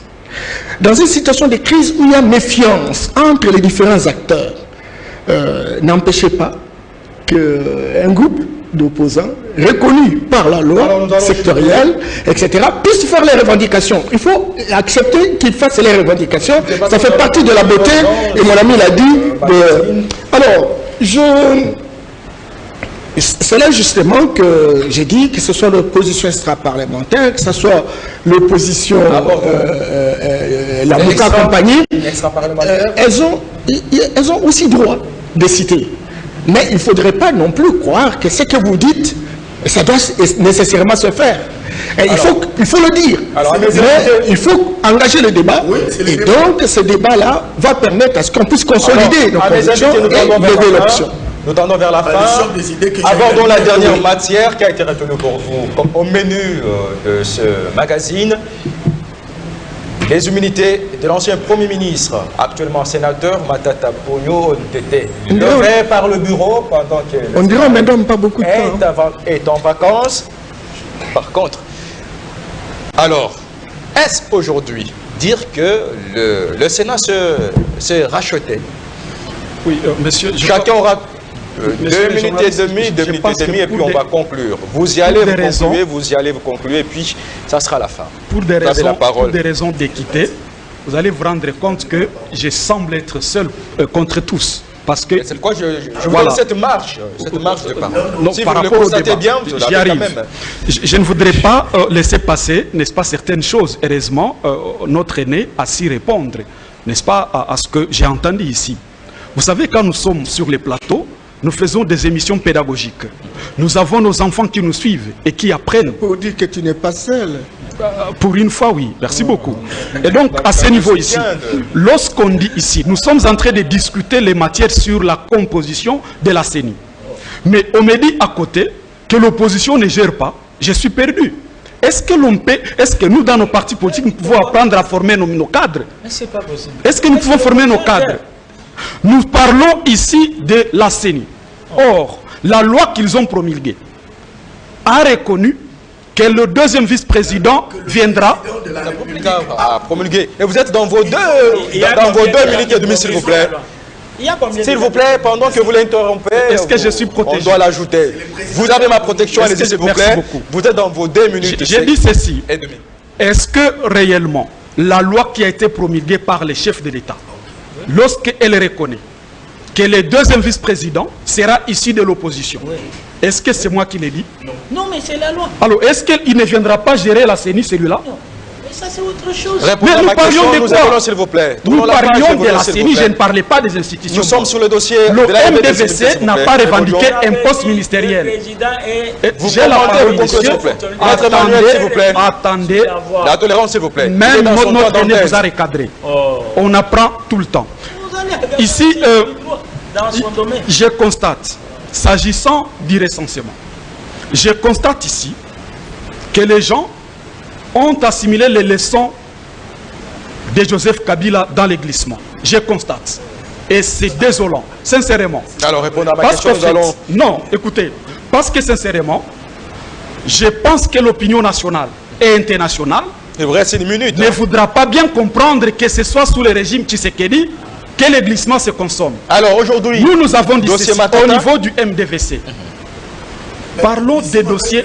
où il y a méfiance entre les différents acteurs, n'empêchez pas qu'un groupe d'opposants reconnus par la loi sectorielle, etc., puissent faire les revendications. Il faut accepter qu'ils fassent les revendications. Ça fait partie de la beauté, et mon ami l'a dit. Alors, c'est là justement que j'ai dit que ce soit l'opposition extra-parlementaire, que ce soit l'opposition, la Mouka compagnie, elles ont aussi droit de citer. Mais il ne faudrait pas non plus croire que ce que vous dites, ça doit nécessairement se faire. Et il faut le dire. Mais il faut engager le débat. Oui, et donc, ce débat-là va permettre à ce qu'on puisse consolider nos convictions et lever l'option. Nous tendons vers la fin. Abordons la dernière matière qui a été retenue pour vous comme au menu de ce magazine. Les immunités de l'ancien Premier ministre, actuellement sénateur, Matata Ponyo, ont été levées par le bureau pendant que on dirait madame pas beaucoup de temps. Est en vacances. Par contre, alors, est-ce aujourd'hui dire que le Sénat se rachetait? Oui, monsieur. Chacun aura 2 minutes et demie, et puis on va conclure. Vous y allez, vous concluez, et puis ça sera la fin. Pour des raisons d'équité, vous allez vous rendre compte que je semble être seul contre tous. Parce que c'est pourquoi je vous donne cette marche de parole. Non, si par rapport au débat, bien, j'y arrive. Je ne voudrais pas laisser passer, n'est-ce pas, certaines choses. Heureusement, notre aîné a su répondre, n'est-ce pas, à ce que j'ai entendu ici. Vous savez, quand nous sommes sur les plateaux, nous faisons des émissions pédagogiques. Nous avons nos enfants qui nous suivent et qui apprennent. Pour dire que tu n'es pas seul. Pour une fois, oui. Merci beaucoup. Et donc, à ce niveau ici, lorsqu'on dit ici, nous sommes en train de discuter les matières sur la composition de la CENI. Mais on me dit à côté que l'opposition ne gère pas. Je suis perdu. Est-ce que nous, dans nos partis politiques, nous pouvons apprendre à former nos cadres? C'est pas possible. Est-ce que nous pouvons former nos cadres? Nous parlons ici de la CENI. Or, la loi qu'ils ont promulguée a reconnu que le deuxième vice-président viendra promulguer. Et vous êtes dans vos 2 minutes et demie, s'il vous plaît. S'il vous plaît, pendant que vous l'interrompez, est-ce que je suis protégé? On doit l'ajouter. Vous avez ma protection, allez-y, s'il vous plaît. Vous êtes dans vos 2 minutes. J'ai dit ceci. Est-ce que réellement la loi qui a été promulguée par les chefs de l'État, lorsqu'elle reconnaît que le deuxième vice-président sera issu de l'opposition, est-ce que c'est moi qui l'ai dit? Non, mais c'est la loi. Alors, est-ce qu'il ne viendra pas gérer la CENI, celui-là? Non, mais ça c'est autre chose. Répondez à ma question, nous allons, s'il vous plaît. Nous parlions de la CENI, je ne parlais pas des institutions. Nous sommes sur le dossier le de la MDVC n'a pas revendiqué un poste ministériel. J'ai la parole, s'il vous plaît. Attendez. La tolérance, s'il vous plaît. Même notre aîné vous a recadré. On apprend tout le temps. Ici, je constate, s'agissant du recensement, je constate ici que les gens ont assimilé les leçons de Joseph Kabila dans les glissements. Je constate. Et c'est désolant, sincèrement. Alors, répondez à ma question, nous allons... Non, écoutez, parce que sincèrement, je pense que l'opinion nationale et internationale ne voudra pas bien comprendre que ce soit sous le régime Tshisekedi que les glissements se consomment. Alors aujourd'hui, nous avons dit ceci au niveau du MDVC. Parlons des dossiers.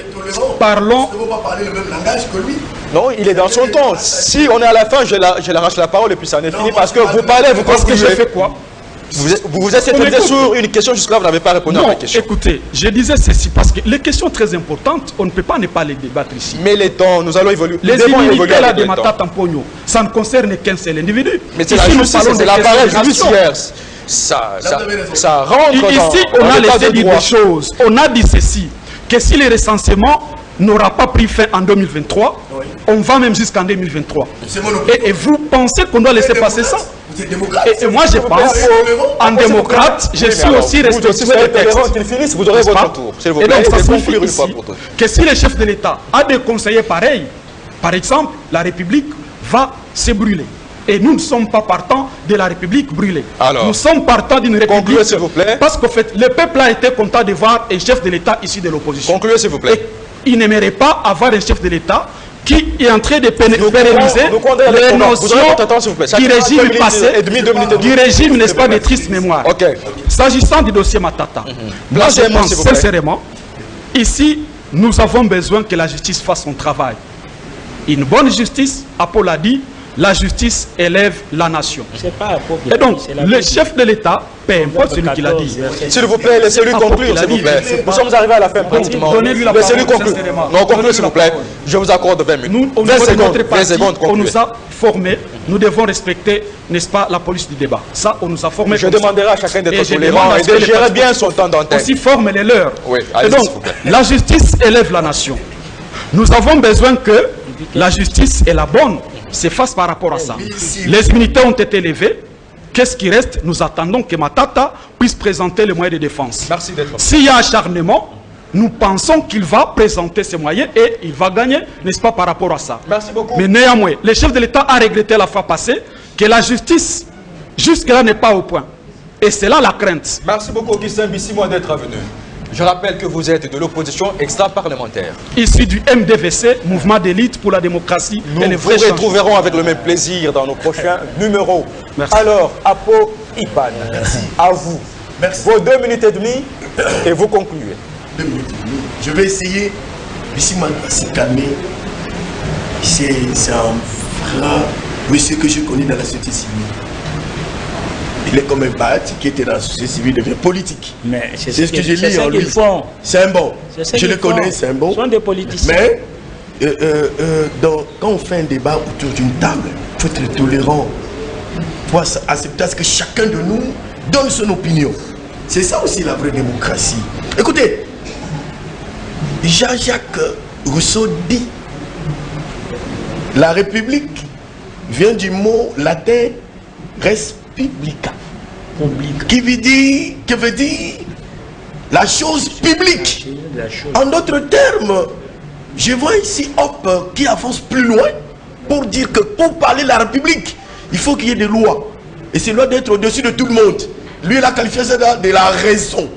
Parlons. Ne pas parler le même langage que lui. Non, il est dans son temps. Si on est à la fin, je l'arrache la parole et puis ça en est fini parce que vous parlez, vous concluez. Parce que je fais quoi? Vous vous êtes étendu sur une question jusque-là, vous n'avez pas répondu à ma question. Écoutez, je disais ceci parce que les questions très importantes, on ne peut pas ne pas les débattre ici. Mais les temps, nous allons évoluer. Les immunités là de Matata Mpogno, ça ne concerne qu'un seul individu. Mais c'est la justice, c'est l'appareil judiciaire. Ça rentre ici, on a laissé dire des choses. On a dit ceci, que si les recensements n'aura pas pris fin en 2023, on va même jusqu'en 2023. Et vous pensez qu'on doit laisser passer ça? Et moi je pense, en démocrate, je suis aussi respectueux des textes. Vous aurez votre tour, s'il vous plaît. Et donc ça signifie ici que si le chef de l'État a des conseillers pareils, par exemple, la République va se brûler. Et nous ne sommes pas partants de la République brûlée. Alors, nous sommes partants d'une République... Concluez, s'il vous plaît. Parce qu'en fait, le peuple a été content de voir un chef de l'État issu de l'opposition. Concluez, s'il vous plaît. Et il n'aimerait pas avoir un chef de l'État qui est en train de pérenniser les notions du régime passé, du régime, n'est-ce pas, de triste mémoire. S'agissant du dossier Matata, moi je pense sincèrement, ici, nous avons besoin que la justice fasse son travail. Une bonne justice, Apollo a dit, la justice élève la nation. Et donc, le chef de l'État, peu importe celui qui l'a dit. S'il vous plaît, laissez-lui conclure, s'il vous plaît. Nous sommes arrivés à la fin pratiquement. Laissez-lui conclure. Non, conclure, s'il vous plaît. Je vous accorde 20 minutes. 20 secondes, on nous a formés. Nous devons respecter, n'est-ce pas, la police du débat. Ça, on nous a formés. Je demanderai à chacun d'être tolérant et de gérer bien son temps d'antenne. Aussi forme les leurs. Oui, et donc, la justice élève la nation. Nous avons besoin que la justice est la bonne. S'efface par rapport à ça. Les immunités ont été levées. Qu'est-ce qui reste? Nous attendons que Matata puisse présenter les moyens de défense. Merci d'être là. S'il y a acharnement, nous pensons qu'il va présenter ces moyens et il va gagner, n'est-ce pas, par rapport à ça. Merci beaucoup. Mais néanmoins, le chef de l'État a regretté la fois passée que la justice, jusque-là, n'est pas au point. Et c'est là la crainte. Merci beaucoup, Augustin Bissimo, d'être venu. Je rappelle que vous êtes de l'opposition extra-parlementaire. Issu du MDVC, Mouvement d'élite pour la démocratie. Nous vous retrouverons avec le même plaisir dans nos prochains numéros. Merci. Alors, Apo Ipan, à vous Merci. Vos 2 minutes et demie et vous concluez. 2 minutes et demie. Je vais essayer. Ici, c'est calmé. C'est un vrai monsieur que je connais dans la société civile. Il est comme un bâti qui était dans la société civile, devient politique. Mais c'est ce que je lis en lui. C'est un bon. Je le connais, c'est un bon. Ce sont des politiciens. Mais quand on fait un débat autour d'une table, il faut être tolérant. Il faut accepter à ce que chacun de nous donne son opinion. C'est ça aussi la vraie démocratie. Écoutez, Jean-Jacques Rousseau dit la République vient du mot latin res publica, qui veut dire la chose publique. En d'autres termes, je vois ici Hop qui avance plus loin pour dire que pour parler de la République, il faut qu'il y ait des lois. Et ces lois d'être au-dessus de tout le monde. Lui, il a qualifié ça de la raison.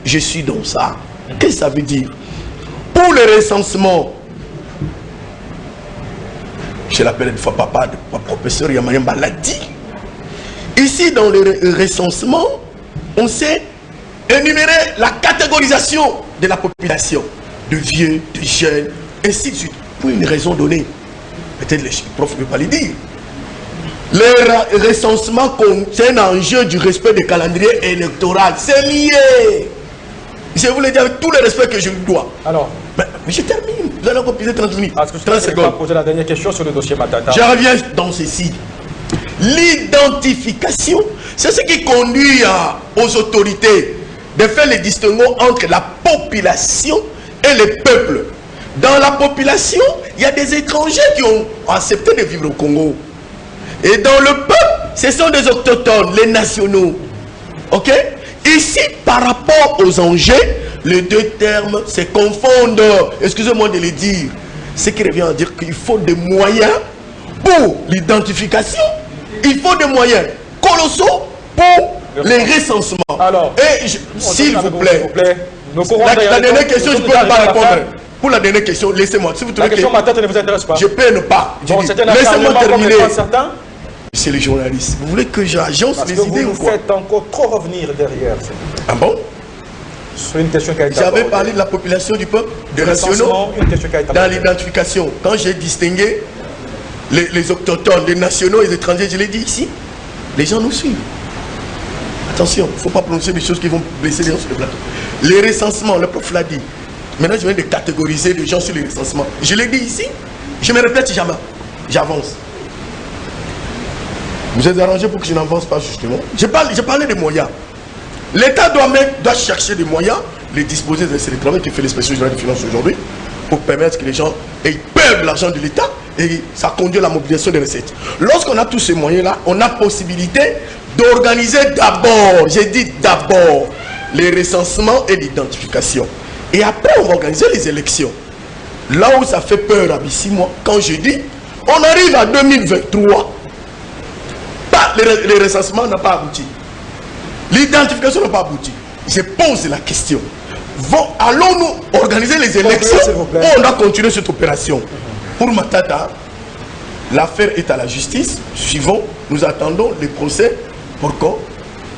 Je suis dans ça. Qu'est-ce que ça veut dire? Pour le recensement, je l'appelle une fois papa, professeur Yamayamba l'a dit. Ici, dans le recensement, on sait énumérer la catégorisation de la population, de vieux, de jeunes, ainsi de suite, pour une raison donnée. Peut-être les profs ne peuvent pas le dire. Le recensement contient un enjeu du respect du calendrier électoral. C'est lié. Je vous le dis avec tout le respect que je lui dois. Alors, mais je termine. Vous allez encore poser 30 minutes. 30 secondes. Poser la dernière question sur le dossier Matata. Je reviens dans ceci. L'identification, c'est ce qui conduit aux autorités de faire les distinguos entre la population et le peuple. Dans la population, il y a des étrangers qui ont accepté de vivre au Congo. Et dans le peuple, ce sont des autochtones, les nationaux. Ok? Ici, par rapport aux enjeux, les deux termes se confondent. Excusez-moi de le dire. Ce qui revient à dire qu'il faut des moyens pour l'identification. Il faut des moyens colossaux pour les recensements. Alors, s'il vous plaît, la dernière question, je ne peux pas répondre. Pour la dernière question, laissez-moi. Si vous trouvez la question Matata ne vous intéresse pas. Je peux ne pas. Bon, laissez-moi terminer. C'est les journalistes. Vous voulez que j'agence les idées ou quoi? Vous faites encore trop revenir derrière. Ah bon? C'est une question qui a été J'avais parlé de la population du peuple, des nationaux, dans l'identification. Quand j'ai distingué les autochtones, les nationaux et les étrangers, je l'ai dit ici, les gens nous suivent. Attention, il ne faut pas prononcer des choses qui vont blesser les gens sur le plateau. Les recensements, le prof l'a dit. Maintenant, je viens de catégoriser les gens sur les recensements. Je l'ai dit ici, je ne me répète jamais. J'avance. Vous êtes arrangé pour que je n'avance pas justement. J'ai parlé des moyens. L'État doit chercher des moyens, les disposer de ce travail qui fait l'inspection générale des finances aujourd'hui, pour permettre que les gens perdent l'argent de l'État et ça conduit à la mobilisation des recettes. Lorsqu'on a tous ces moyens-là, on a possibilité d'organiser d'abord, j'ai dit d'abord, les recensements et l'identification. Et après, on va organiser les élections. Là où ça fait peur à Bissi, moi, quand je dis, on arrive à 2023. Les recensements n'ont pas abouti. L'identification n'a pas abouti. Je pose la question. Allons-nous organiser les élections ou on doit continuer cette opération? Pour Matata, l'affaire est à la justice. Suivons, nous attendons les procès pour qu'on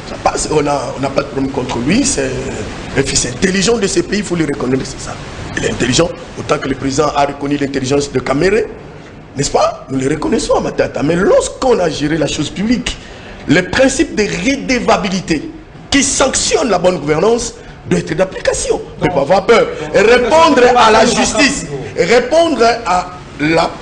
ça passe. On n'a pas de problème contre lui. C'est un fils intelligent de ce pays, il faut le reconnaître, c'est ça. Il est intelligent, autant que le président a reconnu l'intelligence de Caméré. N'est-ce pas? Nous les reconnaissons à Matata. Mais lorsqu'on a géré la chose publique, le principe de redevabilité qui sanctionne la bonne gouvernance doit être d'application. Ne pas avoir peur. Et répondre à la justice, répondre à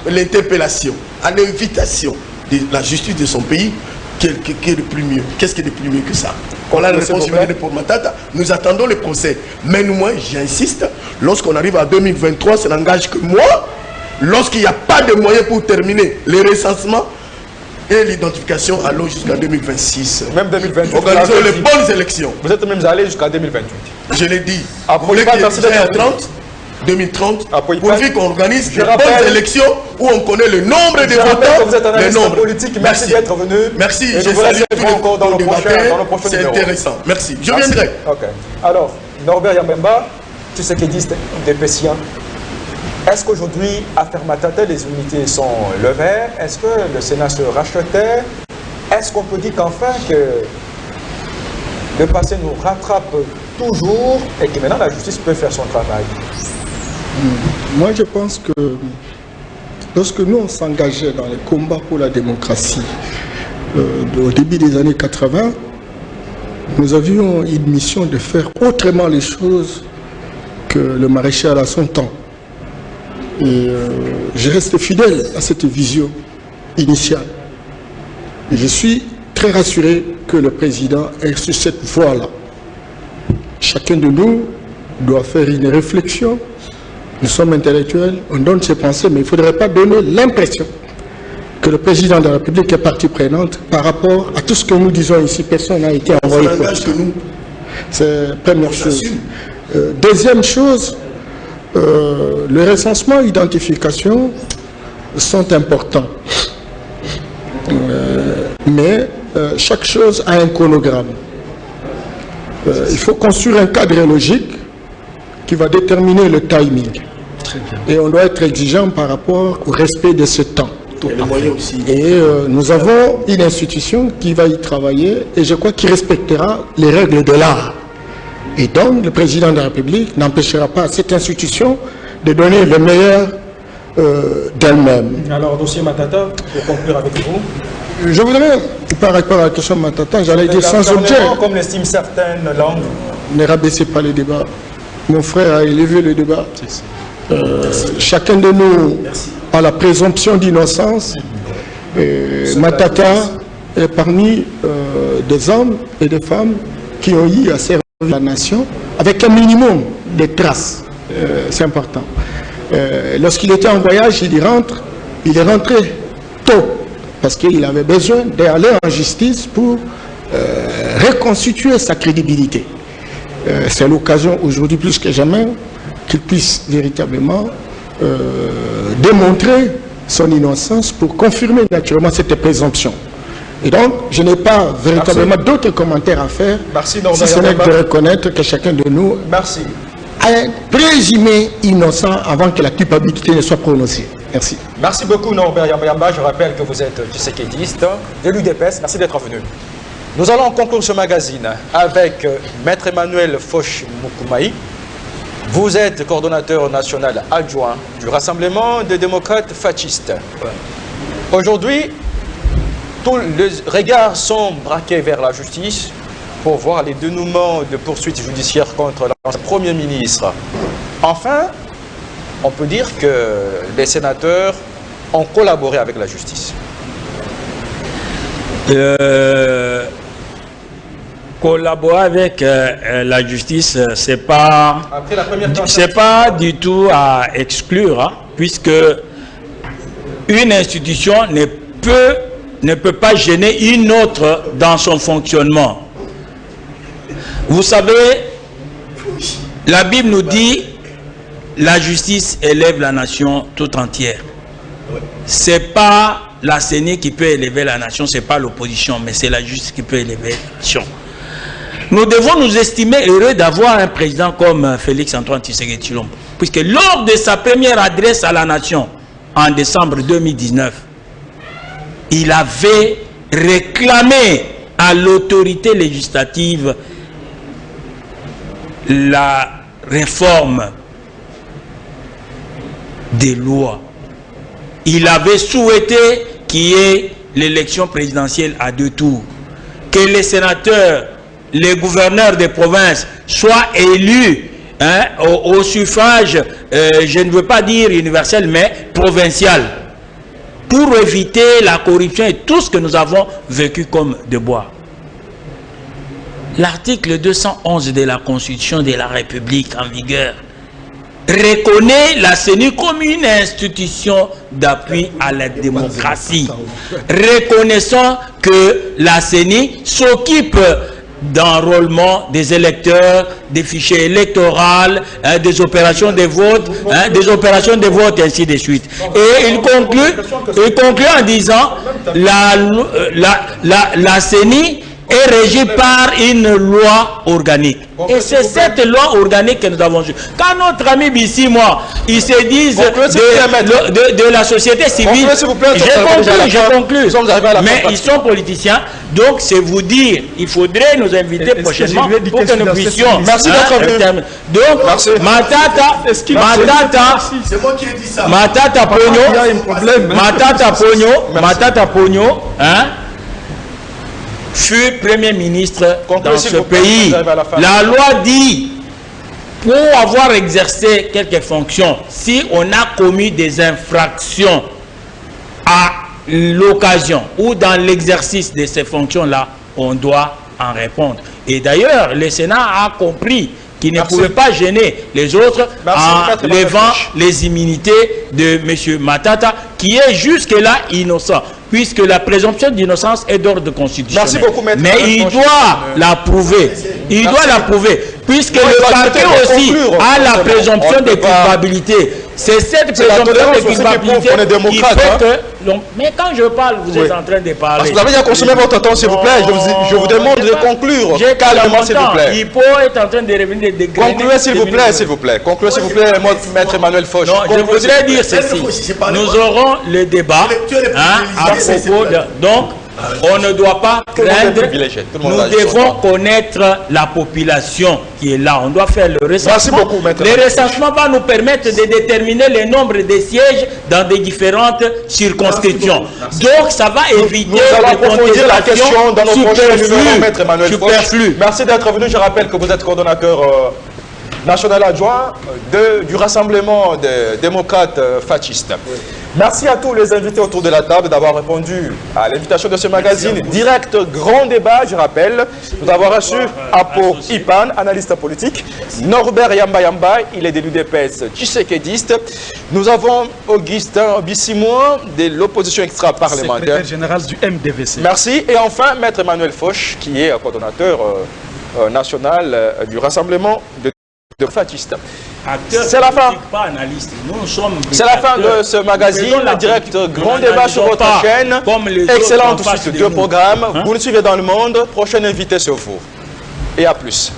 l'interpellation, à l'invitation de la justice de son pays, qu'est-ce qui est de plus mieux? Qu'est-ce qui est de plus mieux que ça? On a la réponse pour Matata. Nous attendons le procès. Mais moi, j'insiste, lorsqu'on arrive à 2023, ça n'engage que moi. Lorsqu'il n'y a pas de moyens pour terminer les recensements et l'identification, allons jusqu'à 2026. Même 2028. Organisons les bonnes élections. Vous êtes même allé jusqu'à 2028. Je l'ai dit. Vous voulez qu'il y ait 2030, pourvu qu'on organise les bonnes élections où on connaît le nombre de votants, vous êtes un le nombre. politique. Merci d'être venu. Merci. J'ai salué encore dans le prochain C'est intéressant. Merci. Je viendrai. Ok. Alors, Norbert Yambemba, tu sais qu'ils disent des Pessiens. Est-ce qu'aujourd'hui, affaire Matata, les unités sont levées? Est-ce que le Sénat se rachetait? Est-ce qu'on peut dire qu'enfin que le passé nous rattrape toujours et que maintenant la justice peut faire son travail? Moi, je pense que lorsque nous on s'engageait dans les combats pour la démocratie au début des années 80, nous avions une mission de faire autrement les choses que le maréchal à son temps. Et je reste fidèle à cette vision initiale. Et je suis très rassuré que le président est sur cette voie-là. Chacun de nous doit faire une réflexion. Nous sommes intellectuels, on donne ses pensées, mais il ne faudrait pas donner l'impression que le président de la République est partie prenante par rapport à tout ce que nous disons ici. Personne n'a été envoyé pour ça. C'est la première chose. Deuxième chose, le recensement et l'identification sont importants. Mais chaque chose a un chronogramme. Il faut construire un cadre logique qui va déterminer le timing. Et on doit être exigeant par rapport au respect de ce temps. Et nous avons une institution qui va y travailler et je crois qu'il respectera les règles de l'art. Et donc le président de la République n'empêchera pas à cette institution de donner le meilleur d'elle-même. Alors, dossier Matata, pour conclure avec vous. Je voudrais, par rapport à la question de Matata, j'allais dire sans objet. Comme l'estiment certaines langues. Ne rabaissez pas le débat. Mon frère a élevé le débat. Chacun de nous a la présomption d'innocence. Matata est parmi des hommes et des femmes qui ont eu à servir la nation avec un minimum de traces. C'est important. Lorsqu'il était en voyage, il est rentré tôt parce qu'il avait besoin d'aller en justice pour reconstituer sa crédibilité. C'est l'occasion aujourd'hui plus que jamais qu'il puisse véritablement démontrer son innocence pour confirmer naturellement cette présomption. Et donc, je n'ai pas véritablement d'autres commentaires à faire, si ce n'est de reconnaître que chacun de nous est présumé innocent avant que la culpabilité ne soit prononcée. Merci. Merci beaucoup Norbert Yamba. Je rappelle que vous êtes tshisekidiste de l'UDPS. Merci d'être venu. Nous allons conclure ce magazine avec Maître Emmanuel Foch Mukumaï. Vous êtes coordonnateur national adjoint du Rassemblement des démocrates fascistes. Aujourd'hui, tous les regards sont braqués vers la justice pour voir les dénouements de poursuites judiciaires contre l'ancien Premier ministre. Enfin, on peut dire que les sénateurs ont collaboré avec la justice. Collaborer avec la justice, c'est pas du tout à exclure, hein, puisque une institution ne peut pas gêner une autre dans son fonctionnement. Vous savez, la Bible nous dit la justice élève la nation tout entière. C'est pas la CENI qui peut élever la nation, c'est pas l'opposition, mais c'est la justice qui peut élever la nation. Nous devons nous estimer heureux d'avoir un président comme Félix-Antoine Tshisekedi Tshilombo, puisque lors de sa première adresse à la nation en décembre 2019, il avait réclamé à l'autorité législative la réforme des lois. Il avait souhaité qu'il y ait l'élection présidentielle à 2 tours, que les sénateurs, les gouverneurs des provinces soient élus au suffrage, je ne veux pas dire universel, mais provincial, pour éviter la corruption et tout ce que nous avons vécu comme devoir. L'article 211 de la Constitution de la République en vigueur reconnaît la CENI comme une institution d'appui à la démocratie, reconnaissant que la CENI s'occupe d'enrôlement des électeurs, des fichiers électoraux, des opérations de vote, ainsi de suite. Et il conclut en disant la CENI est régi par une loi organique. Et c'est cette loi organique que nous avons eue. Quand notre ami Bissi, moi, ils se disent de la société civile, je conclue, mais ils sont politiciens, donc c'est vous dire, il faudrait nous inviter prochainement pour que nous puissions. Merci d'être venu. Donc, C'est moi qui ai dit ça. Matata Pogno, hein, fut Premier ministre dans ce pays. La loi dit, pour avoir exercé quelques fonctions, si on a commis des infractions à l'occasion ou dans l'exercice de ces fonctions-là, on doit en répondre. Et d'ailleurs, le Sénat a compris qu'il ne pouvait pas gêner les autres en levant les immunités de M. Matata, qui est jusque-là innocent, puisque la présomption d'innocence est d'ordre constitutionnel. Merci beaucoup, Maître. Mais il doit la prouver. Il doit la prouver, puisque le parquet aussi a la présomption de culpabilité. C'est cette présomption de culpabilité qui fait que... Donc, mais quand je parle, vous êtes en train de parler. Vous avez déjà consommé votre temps, s'il vous plaît. Je vous demande de conclure. Calmement, s'il vous plaît. Il peut être en train de revenir de concluez, s'il vous plaît, s'il vous plaît. Concluez, s'il vous plaît, Maître Emmanuel Foch. Non, je voudrais dire ceci. Nous aurons le débat à propos de... Donc, on ne doit pas craindre. Nous devons connaître la population qui est là. On doit faire le recensement. Merci beaucoup, Maître. Le recensement va nous permettre de déterminer le nombre de sièges dans des différentes circonscriptions. Donc, ça va éviter de contestations la question dans nos prochains numéros, Maître Emmanuel Foch. Superflu. Merci d'être venu. Je rappelle que vous êtes coordonnateur national adjoint du Rassemblement des démocrates fascistes. Merci à tous les invités autour de la table d'avoir répondu à l'invitation de ce magazine Direct Grand Débat. Je rappelle, nous avons reçu Apo Ipan, analyste politique, Norbert Yamba, il est de l'UDPS tshisekédiste. Nous avons Augustin Bissimois de l'opposition extra-parlementaire. Secrétaire général du MDVC. Merci. Et enfin, Maître Emmanuel Foch, qui est coordonnateur national du Rassemblement de fascistes. C'est la fin. C'est la fin de ce magazine Direct Grand Débat sur votre chaîne. Excellente suite de programmes. Vous nous suivez dans le monde. Prochain invité sur vous. Et à plus.